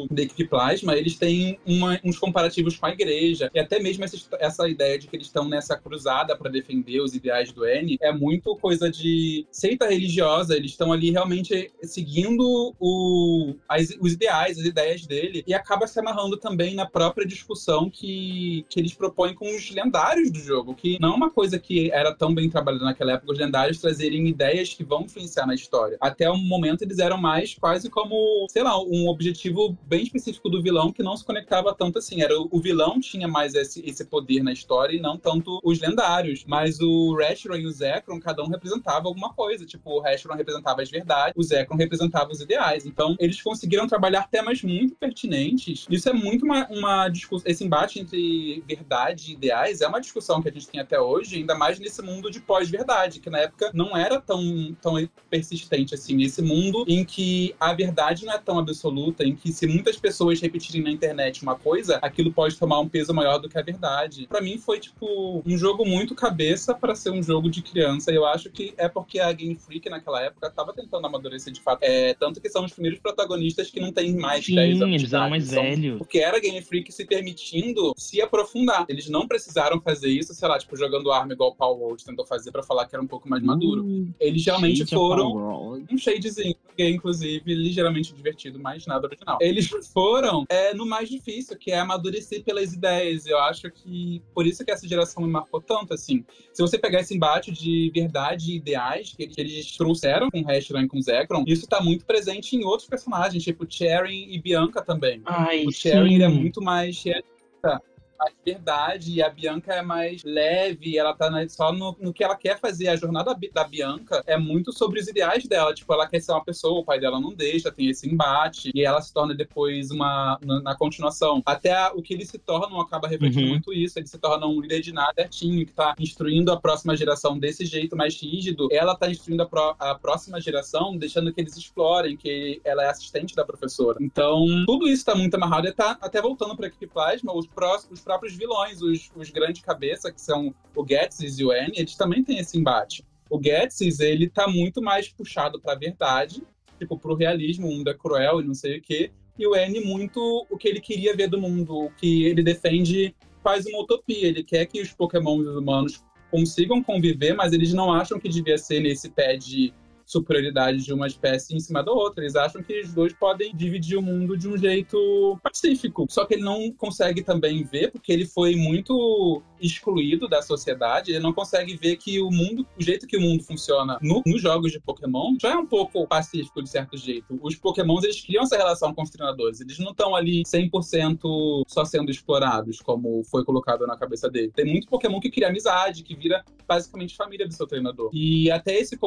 da equipe Plasma, eles têm uns comparativos com a igreja, e até mesmo essa ideia de que eles estão nessa cruzada para defender os ideais do N, é muito coisa de seita religiosa. Eles estão ali realmente seguindo os ideais, as ideias dele, e acaba se amarrando também na própria discussão que eles propõem com os lendários do jogo, que não é uma coisa que era tão bem trabalhada naquela época, os lendários trazerem ideias que vão influenciar na história. Até o momento eles eram mais quase como, sei lá, um objetivo bem específico do vilão que não se conectava tanto assim. Era o vilão tinha mais esse poder na história e não tanto os lendários. Mas o Reshiram e o Zekrom, cada um representava alguma coisa. Tipo, o Reshiram representava as verdades, o Zekrom representava os ideais. Então, eles conseguiram trabalhar temas muito pertinentes. Isso é muito uma discussão. Esse embate entre verdade e ideais é uma discussão que a gente tem até hoje, ainda mais nesse mundo de pós-verdade, que na época não era tão persistente assim. Esse mundo em que a verdade não é tão absoluta, em que se muitas pessoas repetirem na internet uma coisa, aquilo pode tomar um peso maior do que a verdade. Pra mim foi, tipo, um jogo muito cabeça pra ser um jogo de criança. E eu acho que é porque a Game Freak naquela época tava tentando amadurecer de fato. Tanto que são os primeiros protagonistas que não têm mais 10 anos de eles eram idade. mais velhos. Porque era a Game Freak se permitindo se aprofundar. Eles não precisaram fazer isso, sei lá, tipo, jogando arma igual o Paul World tentou fazer pra falar que era um pouco mais maduro. Eles realmente foram um shadezinho, inclusive, ligeiramente divertido, mas nada original. Eles foram no mais difícil, que é amadurecer pelas ideias. Eu acho que por isso que essa geração me marcou tanto, assim. Se você pegar esse embate de verdade e ideais que eles trouxeram com o Reshiram e com o Zekrom, isso tá muito presente em outros personagens, tipo Cheren e Bianca também. Ai, o Cheren, ele é sim. muito mais realista, mais verdade, e a Bianca é mais leve, ela tá só no que ela quer fazer. A jornada da Bianca é muito sobre os ideais dela, tipo, ela quer ser uma pessoa, o pai dela não deixa, tem esse embate, e ela se torna depois na continuação. Até o que eles se tornam acaba refletindo muito isso, ele se torna um líder de nada certinho, que tá instruindo a próxima geração desse jeito mais rígido, ela tá instruindo a próxima geração, deixando que eles explorem, que ela é assistente da professora. Então, tudo isso tá muito amarrado, e tá até voltando pra equipe Plasma, os próprios vilões, os grandes cabeças, que são o Ghetsis e o N, eles também têm esse embate. O Ghetsis, ele tá muito mais puxado pra verdade, tipo, pro realismo, o mundo é cruel e não sei o quê, e o N muito o que ele queria ver do mundo, o que ele defende quase uma utopia. Ele quer que os Pokémon e os humanos consigam conviver, mas eles não acham que devia ser nesse pé de superioridade de uma espécie em cima da outra. Eles acham que os dois podem dividir o mundo de um jeito pacífico. Só que ele não consegue também ver, porque ele foi muito excluído da sociedade, ele não consegue ver que o jeito que o mundo funciona nos jogos de Pokémon já é um pouco pacífico de certo jeito. Os Pokémons, eles criam essa relação com os treinadores. Eles não estão ali 100% só sendo explorados, como foi colocado na cabeça dele. Tem muito Pokémon que cria amizade, que vira basicamente família do seu treinador. E até esse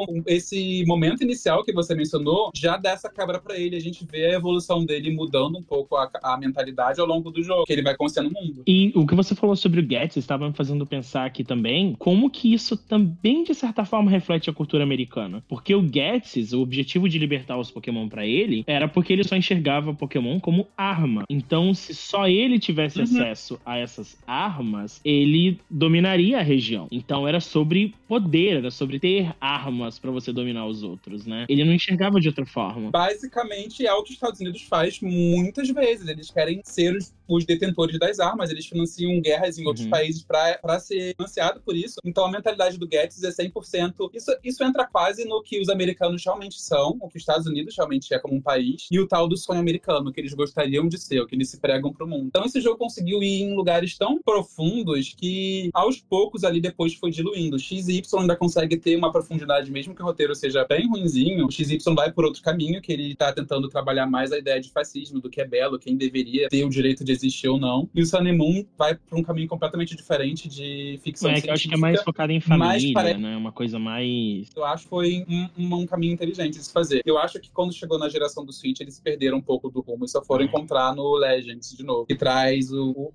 momento inicial que você mencionou, já dá essa quebra pra ele. A gente vê a evolução dele mudando um pouco a mentalidade ao longo do jogo, que ele vai conhecendo o mundo. E o que você falou sobre o Ghetsis estava me fazendo pensar aqui também, como que isso também, de certa forma, reflete a cultura americana. Porque o Ghetsis, o objetivo de libertar os Pokémon pra ele, era porque ele só enxergava Pokémon como arma. Então, se só ele tivesse acesso a essas armas, ele dominaria a região. Então, era sobre poder, era sobre ter armas pra você dominar os os outros, né? Ele não enxergava de outra forma. Basicamente, é o que os Estados Unidos faz muitas vezes. Eles querem ser os detentores das armas, eles financiam guerras em outros países para ser financiado por isso. Então, a mentalidade do Gates é 100%. Isso entra quase no que os americanos realmente são, o que os Estados Unidos realmente é como um país, e o tal do sonho americano, que eles gostariam de ser, o que eles se pregam pro mundo. Então, esse jogo conseguiu ir em lugares tão profundos que, aos poucos, ali depois foi diluindo. O XY ainda consegue ter uma profundidade, mesmo que o roteiro seja bem ruinzinho. O XY vai por outro caminho, que ele tá tentando trabalhar mais a ideia de fascismo, do que é belo, quem deveria ter o direito de existir ou não. E o Sun and Moon vai pra um caminho completamente diferente de ficção científica. Que eu acho que é mais focado em família, né? Uma coisa mais... Eu acho que foi um caminho inteligente de se fazer. Eu acho que quando chegou na geração do Switch, eles perderam um pouco do rumo e só foram encontrar no Legends de novo. Que traz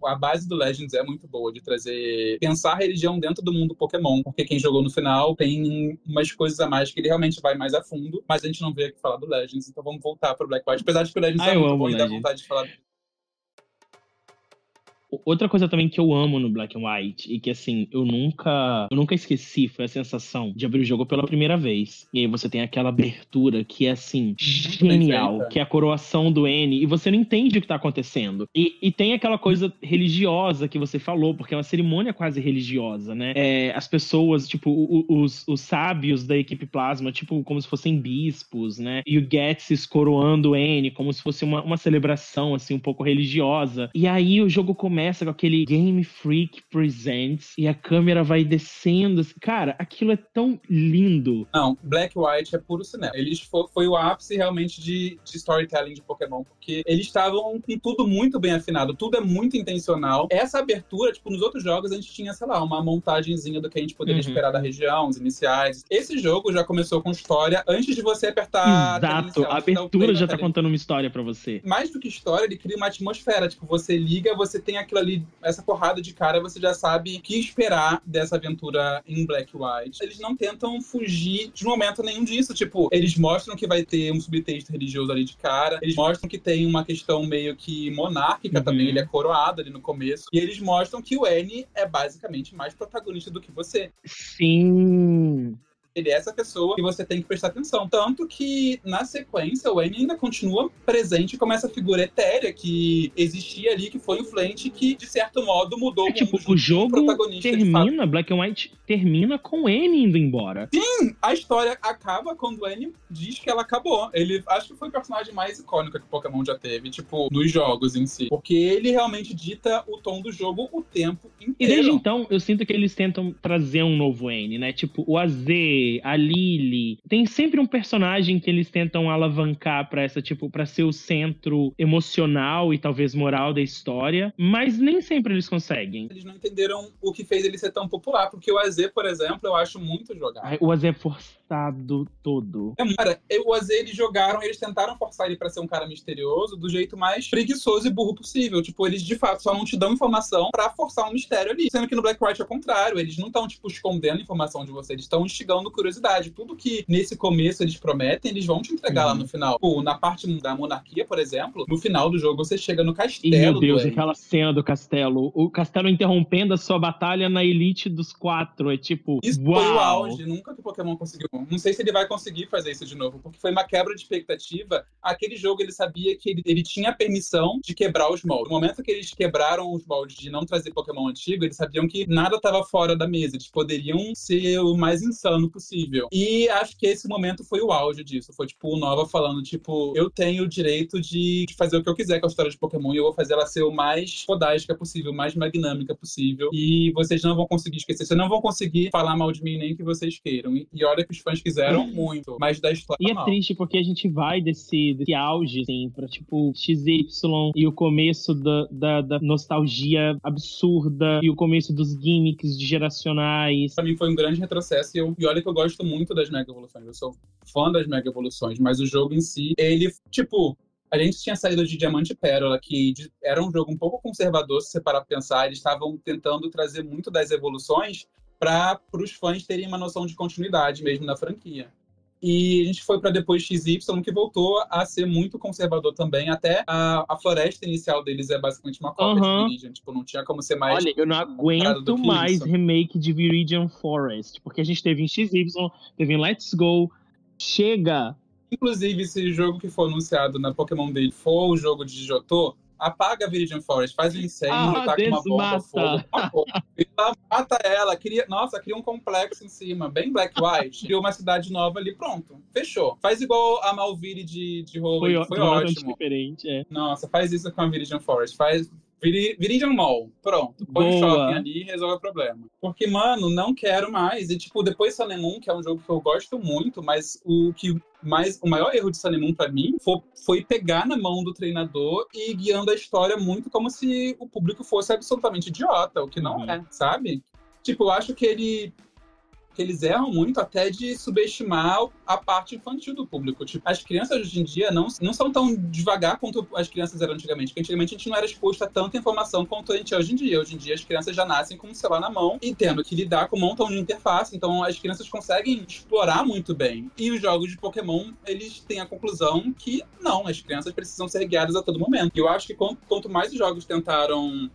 a base do Legends é muito boa, de trazer... pensar a religião dentro do mundo Pokémon. Porque quem jogou no final tem umas coisas a mais que ele realmente vai mais a fundo, mas a gente não veio aqui falar do Legends, então vamos voltar pro Black White. Apesar de que o Legends é muito bom e dá vontade de falar. Outra coisa também que eu amo no Black and White e que, assim, eu nunca esqueci foi a sensação de abrir o jogo pela primeira vez. E aí você tem aquela abertura que é, assim, genial, que é a coroação do N, e você não entende o que tá acontecendo. E tem aquela coisa religiosa que você falou, porque é uma cerimônia quase religiosa, né? As pessoas, tipo, os sábios da equipe Plasma, tipo, como se fossem bispos, né? E o Ghetsis coroando o N, como se fosse uma celebração, assim, um pouco religiosa. E aí o jogo começa com aquele Game Freak Presents e a câmera vai descendo. Cara, aquilo é tão lindo. Não, Black White é puro cinema. Foi o ápice realmente de storytelling de Pokémon, porque eles estavam com tudo muito bem afinado, tudo é muito intencional. Essa abertura, tipo, nos outros jogos a gente tinha, sei lá, uma montagenzinha do que a gente poderia esperar da região, os iniciais. Esse jogo já começou com história antes de você apertar Exato, a abertura já tá contando uma história pra você. Mais do que história, ele cria uma atmosfera. Tipo, você liga, você tem aquilo ali, essa porrada de cara, você já sabe o que esperar dessa aventura em Black White. Eles não tentam fugir de momento nenhum disso. Tipo, eles mostram que vai ter um subtexto religioso ali de cara, eles mostram que tem uma questão meio que monárquica também, ele é coroado ali no começo, e eles mostram que o N é basicamente mais protagonista do que você. Sim... Ele é essa pessoa que você tem que prestar atenção. Tanto que, na sequência, o N ainda continua presente como essa figura etérea que existia ali, que foi influente, que, de certo modo, mudou o mundo. O jogo termina, Black and White termina com o N indo embora. Sim, a história acaba quando o N diz que ela acabou. Ele, acho que foi o personagem mais icônico que o Pokémon já teve, tipo, nos jogos em si. Porque ele realmente dita o tom do jogo o tempo inteiro. E desde então, eu sinto que eles tentam trazer um novo N, né? Tipo, o AZ, a Lily. Tem sempre um personagem que eles tentam alavancar pra essa, tipo, pra ser o centro emocional e talvez moral da história, mas nem sempre eles conseguem. Eles não entenderam o que fez ele ser tão popular, porque o AZ, por exemplo, eu acho muito jogável. O AZ é forçado todo. Cara, o AZ, eles tentaram forçar ele pra ser um cara misterioso do jeito mais preguiçoso e burro possível. Tipo, eles de fato só não te dão informação pra forçar um mistério ali. Sendo que no Black White é o contrário, eles não estão, tipo, escondendo informação de você, eles estão instigando curiosidade. Tudo que nesse começo eles prometem, eles vão te entregar lá no final. Pô, na parte da monarquia, por exemplo, no final do jogo você chega no castelo. Meu Deus, aquela cena do castelo. O castelo interrompendo a sua batalha na elite dos 4. É tipo, isso uau! Foi o auge. Nunca que o Pokémon conseguiu. Não sei se ele vai conseguir fazer isso de novo, porque foi uma quebra de expectativa. Aquele jogo, ele sabia que ele tinha permissão de quebrar os moldes. No momento que eles quebraram os moldes de não trazer Pokémon antigo, eles sabiam que nada estava fora da mesa. Eles poderiam ser o mais insano possível. E acho que esse momento foi o auge disso. Foi, tipo, o Nova falando, tipo, eu tenho o direito de fazer o que eu quiser com a história de Pokémon e eu vou fazer ela ser o mais fodástica possível, o mais magnâmica possível. E vocês não vão conseguir esquecer. Vocês não vão conseguir falar mal de mim nem que vocês queiram. E olha que os fãs quiseram muito, mas da história E é triste porque a gente vai desse auge, assim, pra, tipo, XY e o começo da nostalgia absurda e o começo dos gimmicks geracionais. Pra mim foi um grande retrocesso e olha que eu gosto muito das Mega Evoluções. Eu sou fã das Mega Evoluções, mas o jogo em si, ele, tipo... A gente tinha saído de Diamante e Pérola, que era um jogo um pouco conservador, se você parar pra pensar. Eles estavam tentando trazer muito das evoluções para os fãs terem uma noção de continuidade mesmo na franquia. E a gente foi para depois XY, que voltou a ser muito conservador também. Até a floresta inicial deles é basicamente uma cópia de Viridian. Tipo, não tinha como ser mais... Olha, eu não aguento mais remake de Viridian Forest. Porque a gente teve em XY, teve em Let's Go, Chega! Inclusive, se o jogo que for anunciado na Pokémon Day for o jogo de Johto, apaga a Viridian Forest, faz um incêndio, taca uma bomba, fogo, acabou. Ela mata ela, cria um complexo em cima, bem Black White, criou uma cidade nova ali, pronto, fechou. Faz igual a Malvire de Hoenn, foi ótimo. Diferente, é. Nossa, faz isso com a Viridian Forest, faz Viridian Mall, pronto. Põe um shopping ali e resolve o problema. Porque, mano, não quero mais. E, tipo, depois Sun and Moon, que é um jogo que eu gosto muito, mas o maior erro de Sun and Moon pra mim foi pegar na mão do treinador e guiando a história muito como se o público fosse absolutamente idiota, o que não é, sabe? Tipo, eu acho que eles erram muito até de subestimar a parte infantil do público. Tipo, as crianças hoje em dia não são tão devagar quanto as crianças eram antigamente. Porque antigamente a gente não era exposto a tanta informação quanto a gente é hoje em dia. Hoje em dia as crianças já nascem com o celular na mão e tendo que lidar com um montão de interface. Então as crianças conseguem explorar muito bem. E os jogos de Pokémon, eles têm a conclusão que não, as crianças precisam ser guiadas a todo momento. E eu acho que quanto mais os jogos tentaram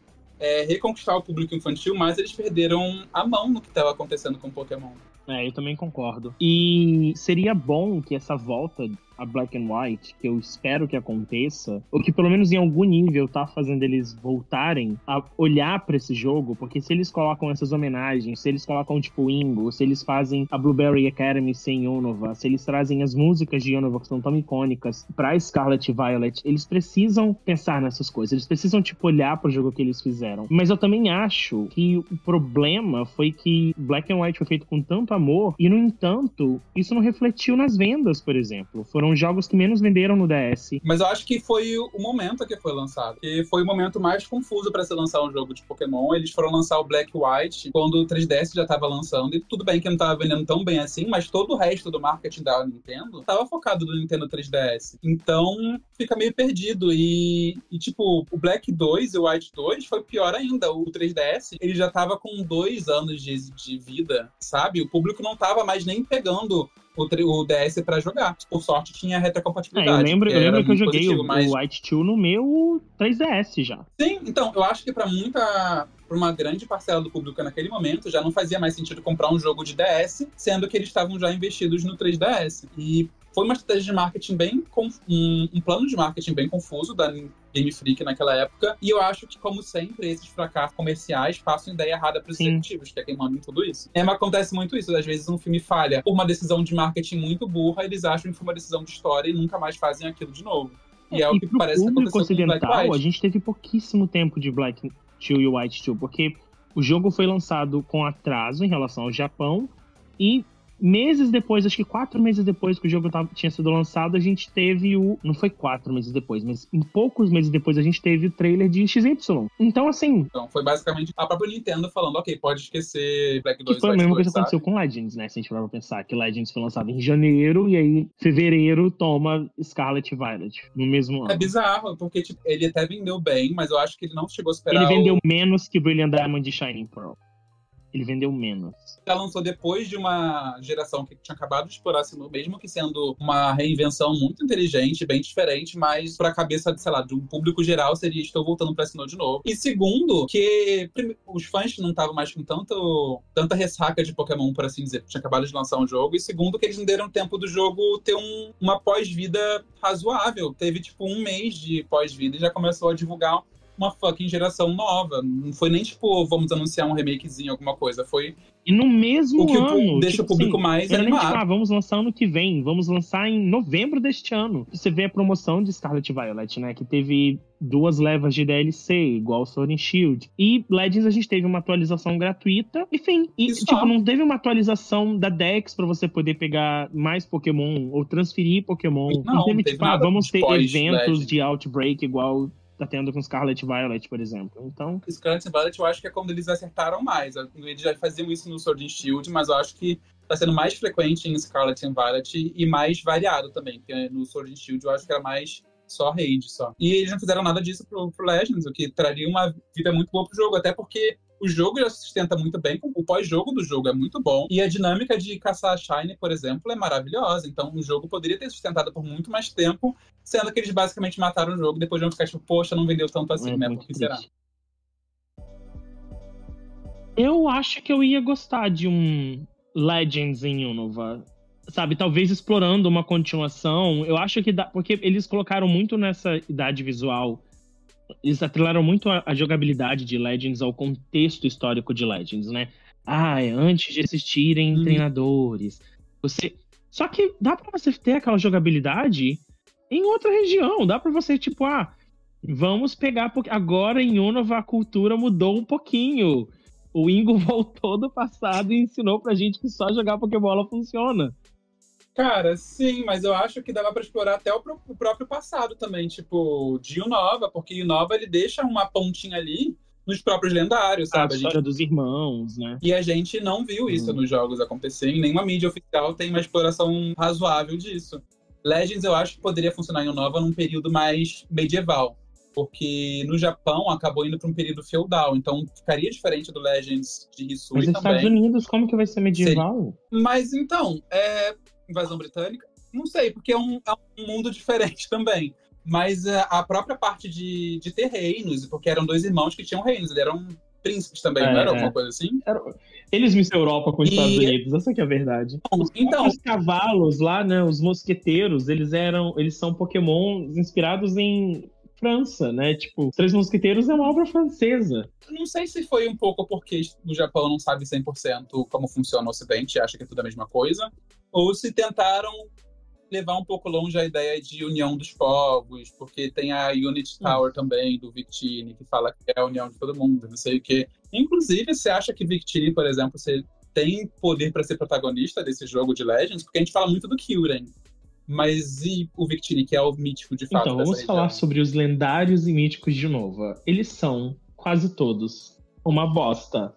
reconquistar o público infantil, mas eles perderam a mão no que estava acontecendo com o Pokémon. Eu também concordo. E seria bom que essa volta a Black and White, que eu espero que aconteça, ou que pelo menos em algum nível tá fazendo eles voltarem a olhar pra esse jogo, porque se eles colocam essas homenagens, se eles colocam tipo Ingo, se eles fazem a Blueberry Academy sem Unova, se eles trazem as músicas de Unova que são tão icônicas pra Scarlet e Violet, eles precisam pensar nessas coisas, eles precisam tipo olhar pro jogo que eles fizeram. Mas eu também acho que o problema foi que Black and White foi feito com tanto amor, e no entanto, isso não refletiu nas vendas, por exemplo. Foram jogos que menos venderam no DS. Mas eu acho que foi o momento que foi lançado. Que foi o momento mais confuso pra se lançar um jogo de Pokémon. Eles foram lançar o Black White quando o 3DS já tava lançando. E tudo bem que não tava vendendo tão bem assim, mas todo o resto do marketing da Nintendo tava focado no Nintendo 3DS. Então, fica meio perdido. E tipo, o Black 2 e o White 2 foi pior ainda. O 3DS, ele já tava com 2 anos de vida, sabe? O público não tava mais nem pegando o DS pra jogar. Por sorte, tinha retrocompatibilidade. Eu lembro que eu joguei positivo, o White 2 no meu 3DS já. Sim, então, eu acho que pra uma grande parcela do público naquele momento, já não fazia mais sentido comprar um jogo de DS, sendo que eles estavam já investidos no 3DS. E foi uma estratégia de marketing um plano de marketing bem confuso da Game Freak naquela época. E eu acho que, como sempre, esses fracassos comerciais passam ideia errada para os executivos, que é quem manda em tudo isso. Mas acontece muito isso. Às vezes um filme falha por uma decisão de marketing muito burra, eles acham que foi uma decisão de história e nunca mais fazem aquilo de novo. E é o que parece que aconteceu com o Black White. A gente teve pouquíssimo tempo de Black 2 e White 2, porque o jogo foi lançado com atraso em relação ao Japão e meses depois, acho que 4 meses depois que o jogo tinha sido lançado, a gente teve não foi 4 meses depois, mas em poucos meses depois a gente teve o trailer de XY. Então, assim... Então, foi basicamente a própria Nintendo falando, ok, pode esquecer Black 2 e foi a mesma coisa que aconteceu com Legends, né? Se a gente for pensar que Legends foi lançado em janeiro e aí, fevereiro, toma Scarlet e Violet no mesmo ano. É bizarro, porque tipo, ele até vendeu bem, mas eu acho que ele não chegou a esperar. Ele vendeu menos que Brilliant Diamond e Shining Pearl. Ele vendeu menos. Ela lançou depois de uma geração que tinha acabado de explorar Sinnoh, mesmo que sendo uma reinvenção muito inteligente, bem diferente, mas pra cabeça, sei lá, de um público geral seria estou voltando pra Sinnoh de novo. E segundo, que os fãs não estavam mais com tanta ressaca de Pokémon, por assim dizer, tinha acabado de lançar um jogo. E segundo, que eles não deram tempo do jogo ter uma pós-vida razoável. Teve tipo 1 mês de pós-vida e já começou a divulgar uma fucking geração nova. Não foi nem tipo, vamos anunciar um remakezinho, alguma coisa. Foi... E no mesmo o que ano... deixa o público mais animado. Nem, vamos lançar ano que vem. Vamos lançar em novembro deste ano. Você vê a promoção de Scarlet e Violet, né? Que teve 2 levas de DLC, igual Sword and Shield. E Legends a gente teve uma atualização gratuita. Enfim, e tipo, não teve uma atualização da Dex pra você poder pegar mais Pokémon ou transferir Pokémon. Não teve tipo, vamos ter eventos de Outbreak igual tá tendo com Scarlet e Violet, por exemplo. Então... Scarlet e Violet eu acho que é quando eles acertaram mais. Eles já faziam isso no Sword and Shield, mas eu acho que tá sendo mais frequente em Scarlet e Violet e mais variado também, porque no Sword and Shield eu acho que era mais só raid, só. E eles não fizeram nada disso pro Legends, o que traria uma vida muito boa pro jogo, até porque o jogo já se sustenta muito bem, o pós-jogo do jogo é muito bom, e a dinâmica de caçar a Shine, por exemplo, é maravilhosa. Então o jogo poderia ter sustentado por muito mais tempo, sendo que eles basicamente mataram o jogo, depois de ficar tipo, poxa, não vendeu tanto assim, né? Por que será? Eu acho que eu ia gostar de um Legends em Unova. sabe, talvez explorando uma continuação. Eu acho que dá, porque eles colocaram muito nessa idade visual, eles atrelaram muito a jogabilidade de Legends ao contexto histórico de Legends, né? Ah, é antes de existirem treinadores. Você... Só que dá pra você ter aquela jogabilidade em outra região. Dá pra você, tipo, vamos pegar... Agora em Unova a cultura mudou um pouquinho. O Ingo voltou do passado e ensinou pra gente que só jogar Pokébola funciona. Cara, sim, mas eu acho que dava pra explorar até o próprio passado também, tipo, de Unova, porque Unova ele deixa uma pontinha ali nos próprios lendários, sabe? A história dos irmãos, né? E a gente não viu isso nos jogos acontecer, em nenhuma mídia oficial tem uma exploração razoável disso. Legends eu acho que poderia funcionar em Unova num período mais medieval, porque no Japão acabou indo para um período feudal, então ficaria diferente do Legends de Hisui também. Mas nos Estados Unidos, como que vai ser medieval? Mas então, invasão britânica? Não sei, porque é um mundo diferente também. Mas a própria parte de ter reinos, porque eram dois irmãos que tinham reinos, eles eram príncipes também, não era alguma coisa assim? Eles misturam Europa com os Estados Unidos, essa que é a verdade. Os cavalos lá, né, os mosqueteiros, eles são Pokémon inspirados em França, né? Tipo, Os Três Mosqueteiros é uma obra francesa. Não sei se foi um pouco porque o Japão não sabe 100% como funciona o Ocidente, acha que é tudo a mesma coisa, ou se tentaram levar um pouco longe a ideia de união dos povos, porque tem a Unity Tower também, do Victini, que fala que é a união de todo mundo, não sei o quê. Inclusive, você acha que Victini, por exemplo, você tem poder para ser protagonista desse jogo de Legends? Porque a gente fala muito do Kyurem. Mas e o Victini, que é o mítico de fato? Então, vamos falar sobre os lendários e míticos de Unova. Eles são, quase todos, uma bosta.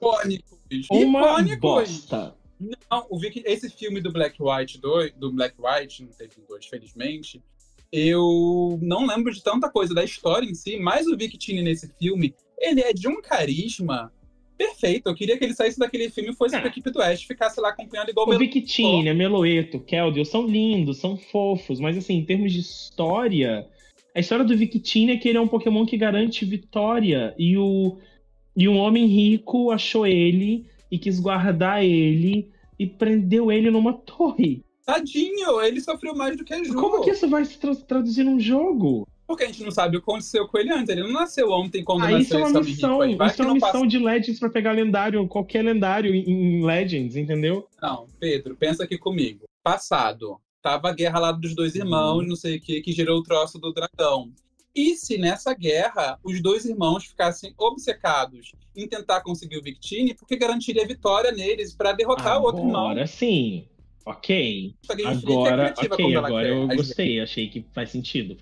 Uma bosta. Não, esse filme do Black White 2, do Black White, não teve dois, felizmente, eu não lembro de tanta coisa da história em si, mas o Victini nesse filme, ele é de um carisma perfeito. Eu queria que ele saísse daquele filme e fosse pra equipe do Oeste, ficasse lá acompanhando igual o Victini, a Meloeto, Keldeo são lindos, são fofos, mas assim, em termos de história, a história do Victini é que ele é um Pokémon que garante vitória, e um homem rico achou ele e quis guardar ele e prendeu ele numa torre. Tadinho, ele sofreu mais do que a Ju. Como que isso vai se traduzir num jogo? Porque a gente não sabe o que aconteceu com ele antes. Ele não nasceu ontem quando nasceu isso é uma missão. Isso é uma missão de Legends pra pegar lendário, qualquer lendário em Legends, entendeu? Não, Pedro, pensa aqui comigo. Passado, tava a guerra lá dos dois irmãos, não sei o que gerou o troço do dragão. E se nessa guerra os dois irmãos ficassem obcecados em tentar conseguir o Victini, porque garantiria vitória neles para derrotar o outro irmão? Agora sim. Ok. Agora eu gostei, achei que faz sentido.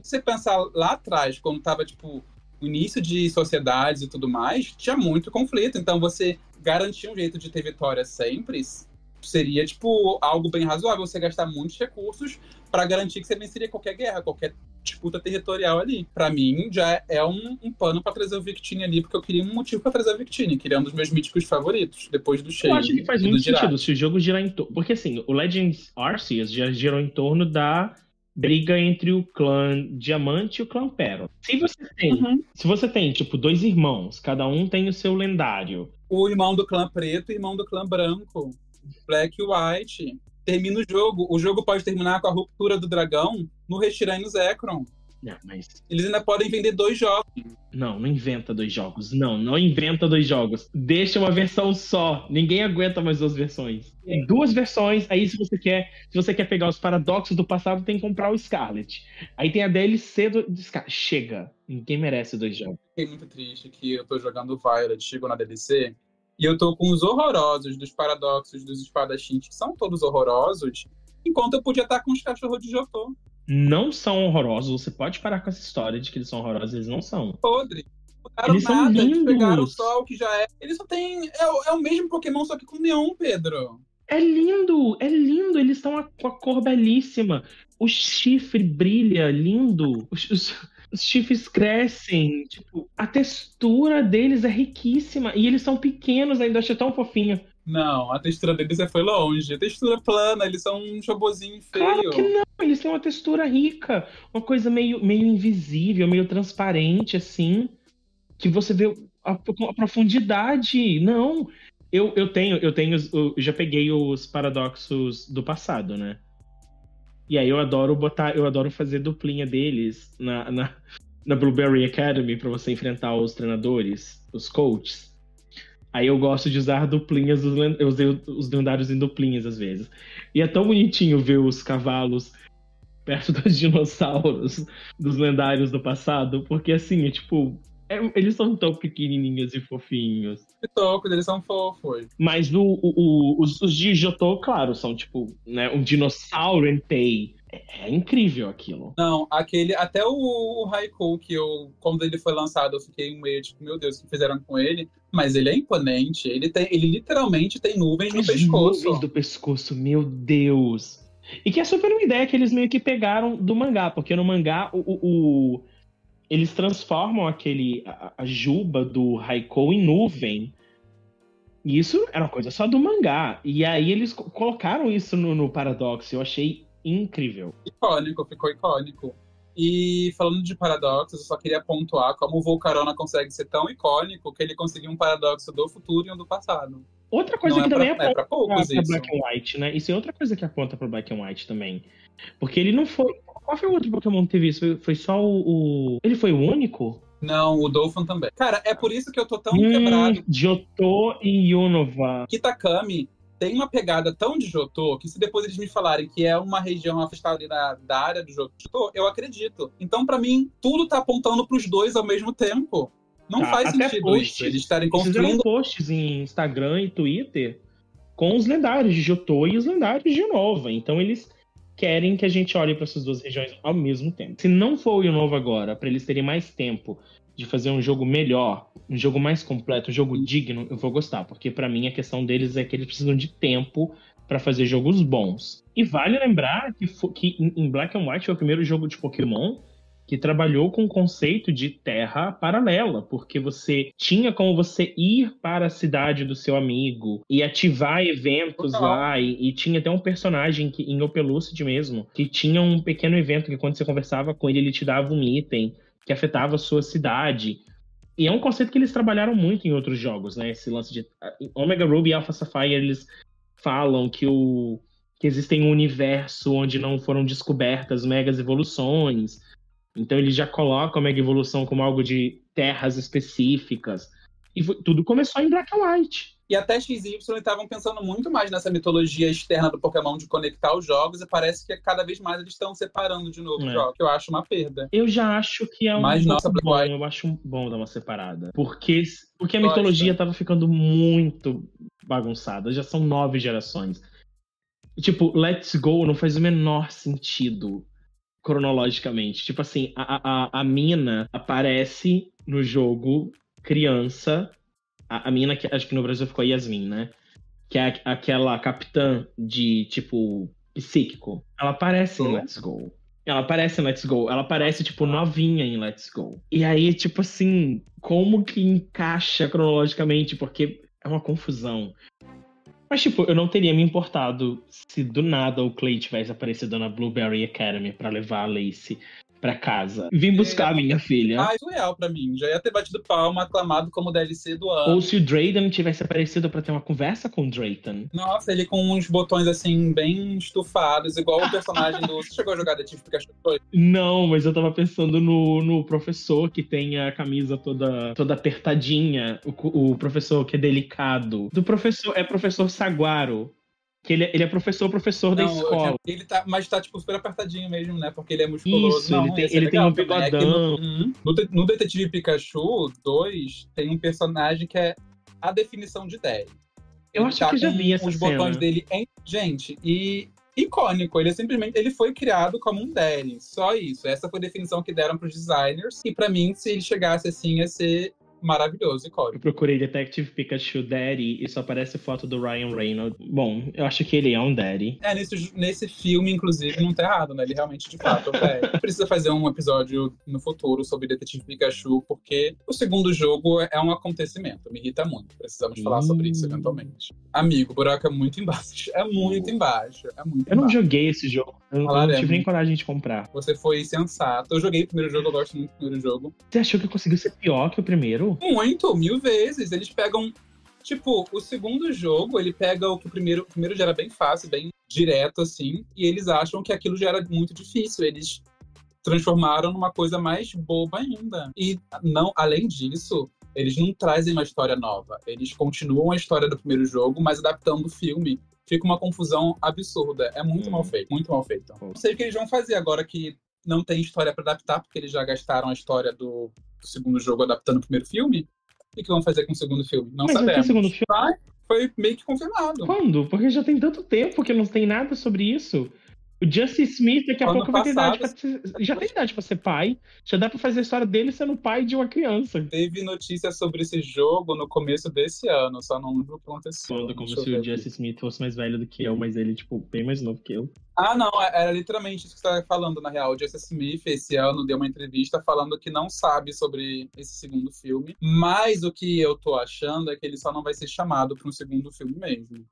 Se você pensar lá atrás, quando tava, tipo, o início de sociedades e tudo mais, tinha muito conflito. Então você garantir um jeito de ter vitória sempre seria, tipo, algo bem razoável. Você gastar muitos recursos para garantir que você venceria qualquer guerra, qualquer disputa territorial ali. Pra mim, já é um pano pra trazer o Victini ali, porque eu queria um motivo pra trazer o Victini, que ele é um dos meus míticos favoritos, depois do Shane. Eu acho que faz muito sentido se o jogo girar em torno... Porque, assim, o Legends Arceus já girou em torno da briga entre o clã Diamante e o clã Pérola. Se você tem, tipo, dois irmãos, cada um tem o seu lendário. O irmão do clã preto e o irmão do clã branco. Black e White. Termina o jogo pode terminar com a ruptura do dragão no Reshiram Zekrom. Mas... Eles ainda podem vender 2 jogos. Não inventa 2 jogos. Não inventa 2 jogos. Deixa uma versão só. Ninguém aguenta mais 2 versões. Tem 2 versões. Aí se você quer pegar os paradoxos do passado, tem que comprar o Scarlet. Aí tem a DLC do Scarlet. Chega. Ninguém merece 2 jogos. Fiquei muito triste que eu tô jogando Violet, chegou na DLC, e eu tô com os horrorosos dos paradoxos dos espadachins, que são todos horrorosos, enquanto eu podia estar com os cachorros de Jotô. Não são horrorosos. Você pode parar com essa história de que eles são horrorosos. Eles não são. Podre. Eles são lindos. Eles pegaram o sol, que já é... Eles só têm... É o mesmo Pokémon, só que com neon, Pedro. É lindo. Eles estão com a cor belíssima. O chifre brilha, lindo. Os chifres crescem. Tipo, a textura deles é riquíssima. E eles são pequenos ainda. Achei tão fofinho. Não, a textura deles foi longe. A textura plana, eles são um chobozinho feio. Claro que não, eles têm uma textura rica. Uma coisa meio invisível, meio transparente, assim. Que você vê a profundidade. Não, Eu já peguei os paradoxos do passado, né? E aí eu adoro fazer duplinha deles na Blueberry Academy pra você enfrentar os treinadores, os coaches. Aí eu gosto de usar duplinhas, eu usei os lendários em duplinhas às vezes. E é tão bonitinho ver os cavalos perto dos dinossauros dos lendários do passado, porque assim, eles são tão pequenininhos e fofinhos. TikTok, eles são fofos. Mas os de Jotô, claro, são né, um dinossauro em Tei. É incrível aquilo. Não, até o Raikou, quando ele foi lançado, eu fiquei meio tipo, meu Deus, o que fizeram com ele? Mas ele é imponente, ele literalmente tem nuvens no pescoço. Nuvens do pescoço, meu Deus. E que é super uma ideia que eles meio que pegaram do mangá, porque no mangá eles transformam a juba do Raikou em nuvem. E isso era uma coisa só do mangá. E aí eles colocaram isso no Paradox. Eu achei incrível. Icônico, ficou icônico. E falando de paradoxos, eu só queria pontuar como o Volcarona consegue ser tão icônico que ele conseguiu um paradoxo do futuro e um do passado. Outra coisa que também aponta pra poucos pra Black and White, né? Isso é outra coisa que aponta pra Black and White também. Porque ele não foi... Qual foi o outro Pokémon que teve isso? Foi só o... Ele foi o único? Não, o Dolphin também. Cara, é por isso que eu tô tão quebrado. Johto e Unova. Kitakami tem uma pegada tão de Johto que se depois eles me falarem que é uma região afastada ali da área do Johto, eu acredito. Então, pra mim, tudo tá apontando pros dois ao mesmo tempo. Não faz sentido isso. Eles estarem construindo... Eles fizeram posts em Instagram e Twitter com os lendários de Johto e os lendários de Unova. Então, eles querem que a gente olhe para essas duas regiões ao mesmo tempo. Se não for o Unova agora, para eles terem mais tempo de fazer um jogo melhor, um jogo mais completo, um jogo digno, eu vou gostar. Porque para mim a questão deles é que eles precisam de tempo para fazer jogos bons. E vale lembrar que em Black and White foi o primeiro jogo de Pokémon que trabalhou com o conceito de terra paralela, porque você tinha como você ir para a cidade do seu amigo e ativar eventos lá, e tinha até um personagem em Opelucid mesmo, que tinha um pequeno evento que quando você conversava com ele, ele te dava um item que afetava a sua cidade. E é um conceito que eles trabalharam muito em outros jogos, né? Esse lance de... Omega Ruby e Alpha Sapphire, eles falam que existem um universo onde não foram descobertas megas evoluções. Então eles já colocam a Mega Evolução como algo de terras específicas. E tudo começou em Black and White. E até XY estavam pensando muito mais nessa mitologia externa do Pokémon de conectar os jogos, e parece que cada vez mais eles estão separando de novo os jogos, que eu acho uma perda. Eu já acho que é bom, eu acho bom dar uma separada. Porque a mitologia tava ficando muito bagunçada, já são 9 gerações. Tipo, Let's Go não faz o menor sentido cronologicamente. Tipo assim, a Mina aparece no jogo criança. A Mina, que acho que no Brasil ficou Yasmin, né? Que é aquela capitã de, tipo, psíquico. Ela aparece em Let's Go. Ela aparece, tipo, novinha em Let's Go. E aí, tipo assim, como que encaixa cronologicamente? Porque é uma confusão. Mas, tipo, eu não teria me importado se do nada o Clay tivesse aparecido na Blueberry Academy pra levar a Lacey pra casa. Vim buscar a minha filha. Surreal pra mim. Já ia ter batido palma, aclamado como DLC do ano. Ou se o Drayden tivesse aparecido pra ter uma conversa com o Drayton. Nossa, ele com uns botões, assim, bem estufados, igual o personagem do... Você chegou a jogar Detetive Pikachu 2? Não, mas eu tava pensando no professor que tem a camisa toda apertadinha. O professor que é delicado. É professor Saguaro. Que ele é professor da escola. Mas tá, tipo, super apertadinho mesmo, né? Porque ele é musculoso. Isso, ele tem um bigodão. No Detetive Pikachu 2, tem um personagem que é a definição de Daddy. Eu acho que eu já vi essa os cena. Botões dele gente, e icônico. Ele foi criado como um Daddy. Só isso. Essa foi a definição que deram pros designers. E pra mim, se ele chegasse assim, ia ser maravilhoso, icônico. Eu procurei Detective Pikachu Daddy e só aparece foto do Ryan Reynolds. Bom, eu acho que ele é um Daddy. Nesse filme, inclusive, não tá errado, né? Ele realmente, de fato, é um Daddy. Precisa fazer um episódio no futuro sobre Detective Pikachu, porque o segundo jogo é um acontecimento. Me irrita muito. Precisamos falar sobre isso eventualmente. Amigo, o buraco é muito embaixo. Eu não joguei esse jogo. Eu não tive nem coragem de comprar. Você foi sensato. Eu joguei o primeiro jogo, eu gosto muito do primeiro jogo. Você achou que conseguiu ser pior que o primeiro? Muito, 1000 vezes. Eles pegam Tipo, o segundo jogo, ele pega o que o primeiro já era bem fácil, bem direto, assim, e eles acham que aquilo já era muito difícil. Eles transformaram numa coisa mais boba ainda. E, não, além disso, eles não trazem uma história nova. Eles continuam a história do primeiro jogo, mas adaptando o filme. Fica uma confusão absurda. É muito mal feito, muito mal feito. Não sei o que eles vão fazer agora que não tem história pra adaptar, porque eles já gastaram a história do segundo jogo adaptando o primeiro filme. O que vão fazer com o segundo filme? Não Mas sabemos. vai ter segundo filme? Mas foi meio que confirmado. Quando? Porque já tem tanto tempo que não tem nada sobre isso. O Justin Smith daqui a Ano pouco vai ter idade pra passado, já tem idade pra ser pai. Já dá pra fazer a história dele sendo pai de uma criança. teve notícia sobre esse jogo no começo desse ano, só não lembro o que aconteceu. Falando como Deixa eu se ver o aqui. Justin Smith fosse mais velho do que eu, mas ele, tipo, bem mais novo que eu. Ah, não, era literalmente isso que você estava falando, na real. O Justin Smith, esse ano, deu uma entrevista falando que não sabe sobre esse segundo filme, mas o que eu tô achando é que ele só não vai ser chamado para um segundo filme mesmo.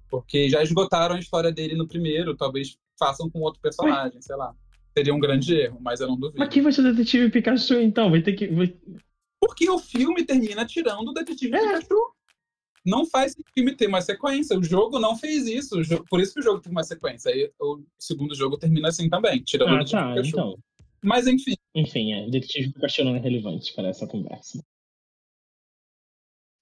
Porque já esgotaram a história dele no primeiro, talvez façam com outro personagem, sei lá. Seria um grande erro, mas eu não duvido. Mas quem vai ser o Detetive Pikachu, então? Vai ter que... Porque o filme termina tirando o Detetive Pikachu. Não faz o filme ter uma sequência. O jogo não fez isso. Por isso que o jogo tem uma sequência. Aí o segundo jogo termina assim também, tirando o Detetive Pikachu. Então. Mas enfim. Enfim, Detetive Pikachu não é relevante para essa conversa.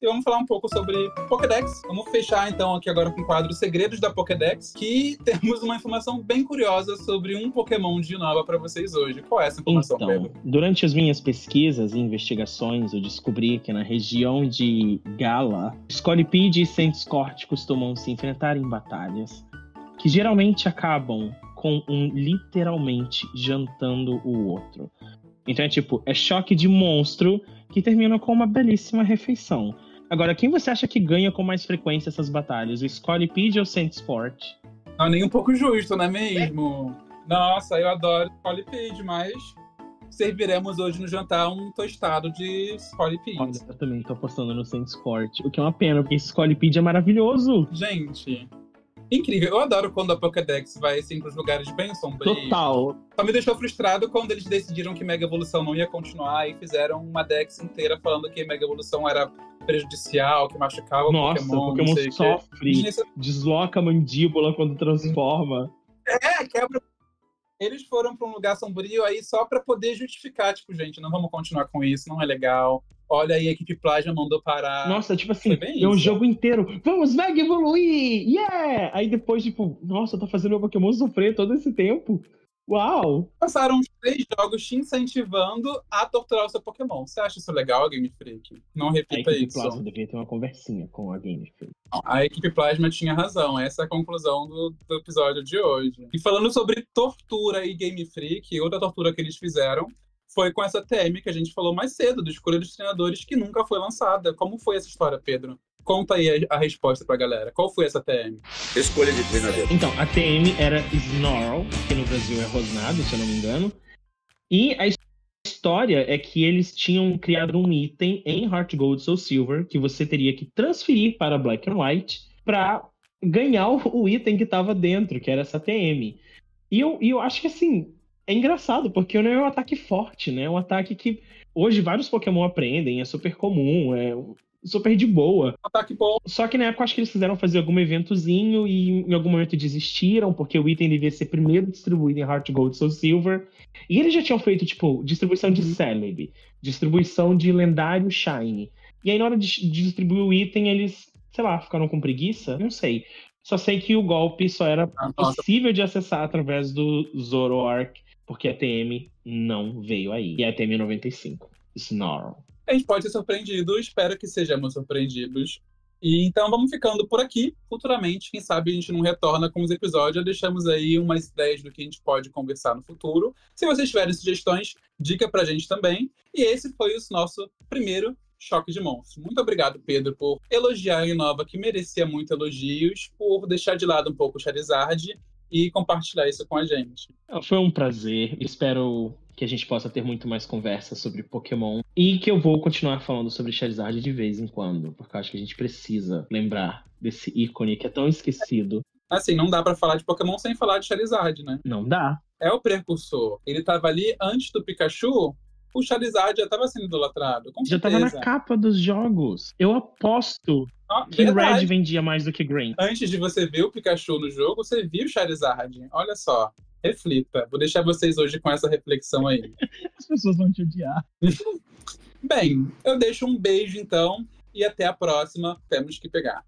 E vamos falar um pouco sobre Pokédex. Vamos fechar então aqui agora com o quadro Segredos da Pokédex, que temos uma informação bem curiosa sobre um Pokémon de Unova para vocês hoje. Qual é essa informação, então, Pedro? Durante as minhas pesquisas e investigações, eu descobri que na região de Gala, Scolipede e Centiskorch costumam se enfrentar em batalhas, que geralmente acabam com um literalmente jantando o outro. Então é choque de monstro que termina com uma belíssima refeição. Agora, quem você acha que ganha com mais frequência essas batalhas? O Scolipede ou o Centiskorch? Não, nem um pouco justo, não é mesmo? Nossa, eu adoro Scolipede, mas serviremos hoje no jantar um tostado de Scolipede. Olha, eu também tô apostando no Centiskorch, o que é uma pena, porque esse Scolipede é maravilhoso. Gente, incrível. Eu adoro quando a Pokédex vai assim pros lugares bem sombrios. Total. Só me deixou frustrado quando eles decidiram que Mega Evolução não ia continuar e fizeram uma Dex inteira falando que Mega Evolução era prejudicial, que machucava Nossa, o Pokémon não sei sofre, que. desloca a mandíbula quando transforma. Quebra. Eles foram pra um lugar sombrio aí só pra poder justificar, tipo, gente, não vamos continuar com isso, não é legal. Olha aí, a equipe Plasma mandou parar. Nossa, tipo assim, bem um isso. jogo inteiro. Vamos Mega evoluir! Yeah! Aí depois, tipo, nossa, tá fazendo meu Pokémon sofrer todo esse tempo. Uau! Passaram uns 3 jogos te incentivando a torturar o seu Pokémon. Você acha isso legal, Game Freak? Não A repita equipe isso. Plasma devia ter uma conversinha com a Game Freak. A equipe Plasma tinha razão. Essa é a conclusão do episódio de hoje. E falando sobre tortura e Game Freak, outra tortura que eles fizeram foi com essa TM que a gente falou mais cedo, do Escolha dos Treinadores, que nunca foi lançada. Como foi essa história, Pedro? Conta aí a resposta pra galera. Qual foi essa TM? Escolha de treinador. Então, a TM era Snarl, que no Brasil é Rosnado, se eu não me engano. E a história é que eles tinham criado um item em Heart Gold Soul Silver que você teria que transferir para Black and White para ganhar o item que estava dentro, que era essa TM. E eu acho que, assim, é engraçado, porque não é um ataque forte, né? É um ataque que hoje vários Pokémon aprendem, é super comum, é super de boa. Ataque bom. Só que na época acho que eles quiseram fazer algum eventozinho e em algum momento desistiram, porque o item devia ser primeiro distribuído em Heart Gold Soul Silver. E eles já tinham feito, tipo, distribuição de Celebi, distribuição de Lendário Shine. E aí na hora de distribuir o item, eles, sei lá, ficaram com preguiça? Não sei. Só sei que o golpe só era possível de acessar através do Zoroark, porque a TM não veio aí. E a TM 95, Snarl. A gente pode ser surpreendido, espero que sejamos surpreendidos. E então vamos ficando por aqui. Futuramente, quem sabe a gente não retorna com os episódios, já deixamos aí umas ideias do que a gente pode conversar no futuro. Se vocês tiverem sugestões, dica pra gente também. E esse foi o nosso primeiro Choque de Monstros. Muito obrigado, Pedro, por elogiar a Unova, que merecia muito elogios, por deixar de lado um pouco o Charizard e compartilhar isso com a gente. Foi um prazer. Espero que a gente possa ter muito mais conversa sobre Pokémon e que eu vou continuar falando sobre Charizard de vez em quando, porque eu acho que a gente precisa lembrar desse ícone que é tão esquecido. Assim, não dá pra falar de Pokémon sem falar de Charizard, né? Não dá. É o precursor. Ele tava ali antes do Pikachu, o Charizard já tava sendo idolatrado, com Já certeza. tava na capa dos jogos. Eu aposto Que verdade. Red vendia mais do que Green. Antes de você ver o Pikachu no jogo, você viu o Charizard. Olha só, reflita. Vou deixar vocês hoje com essa reflexão aí. As pessoas vão te odiar. Bem, eu deixo um beijo então e até a próxima. Temos que pegar.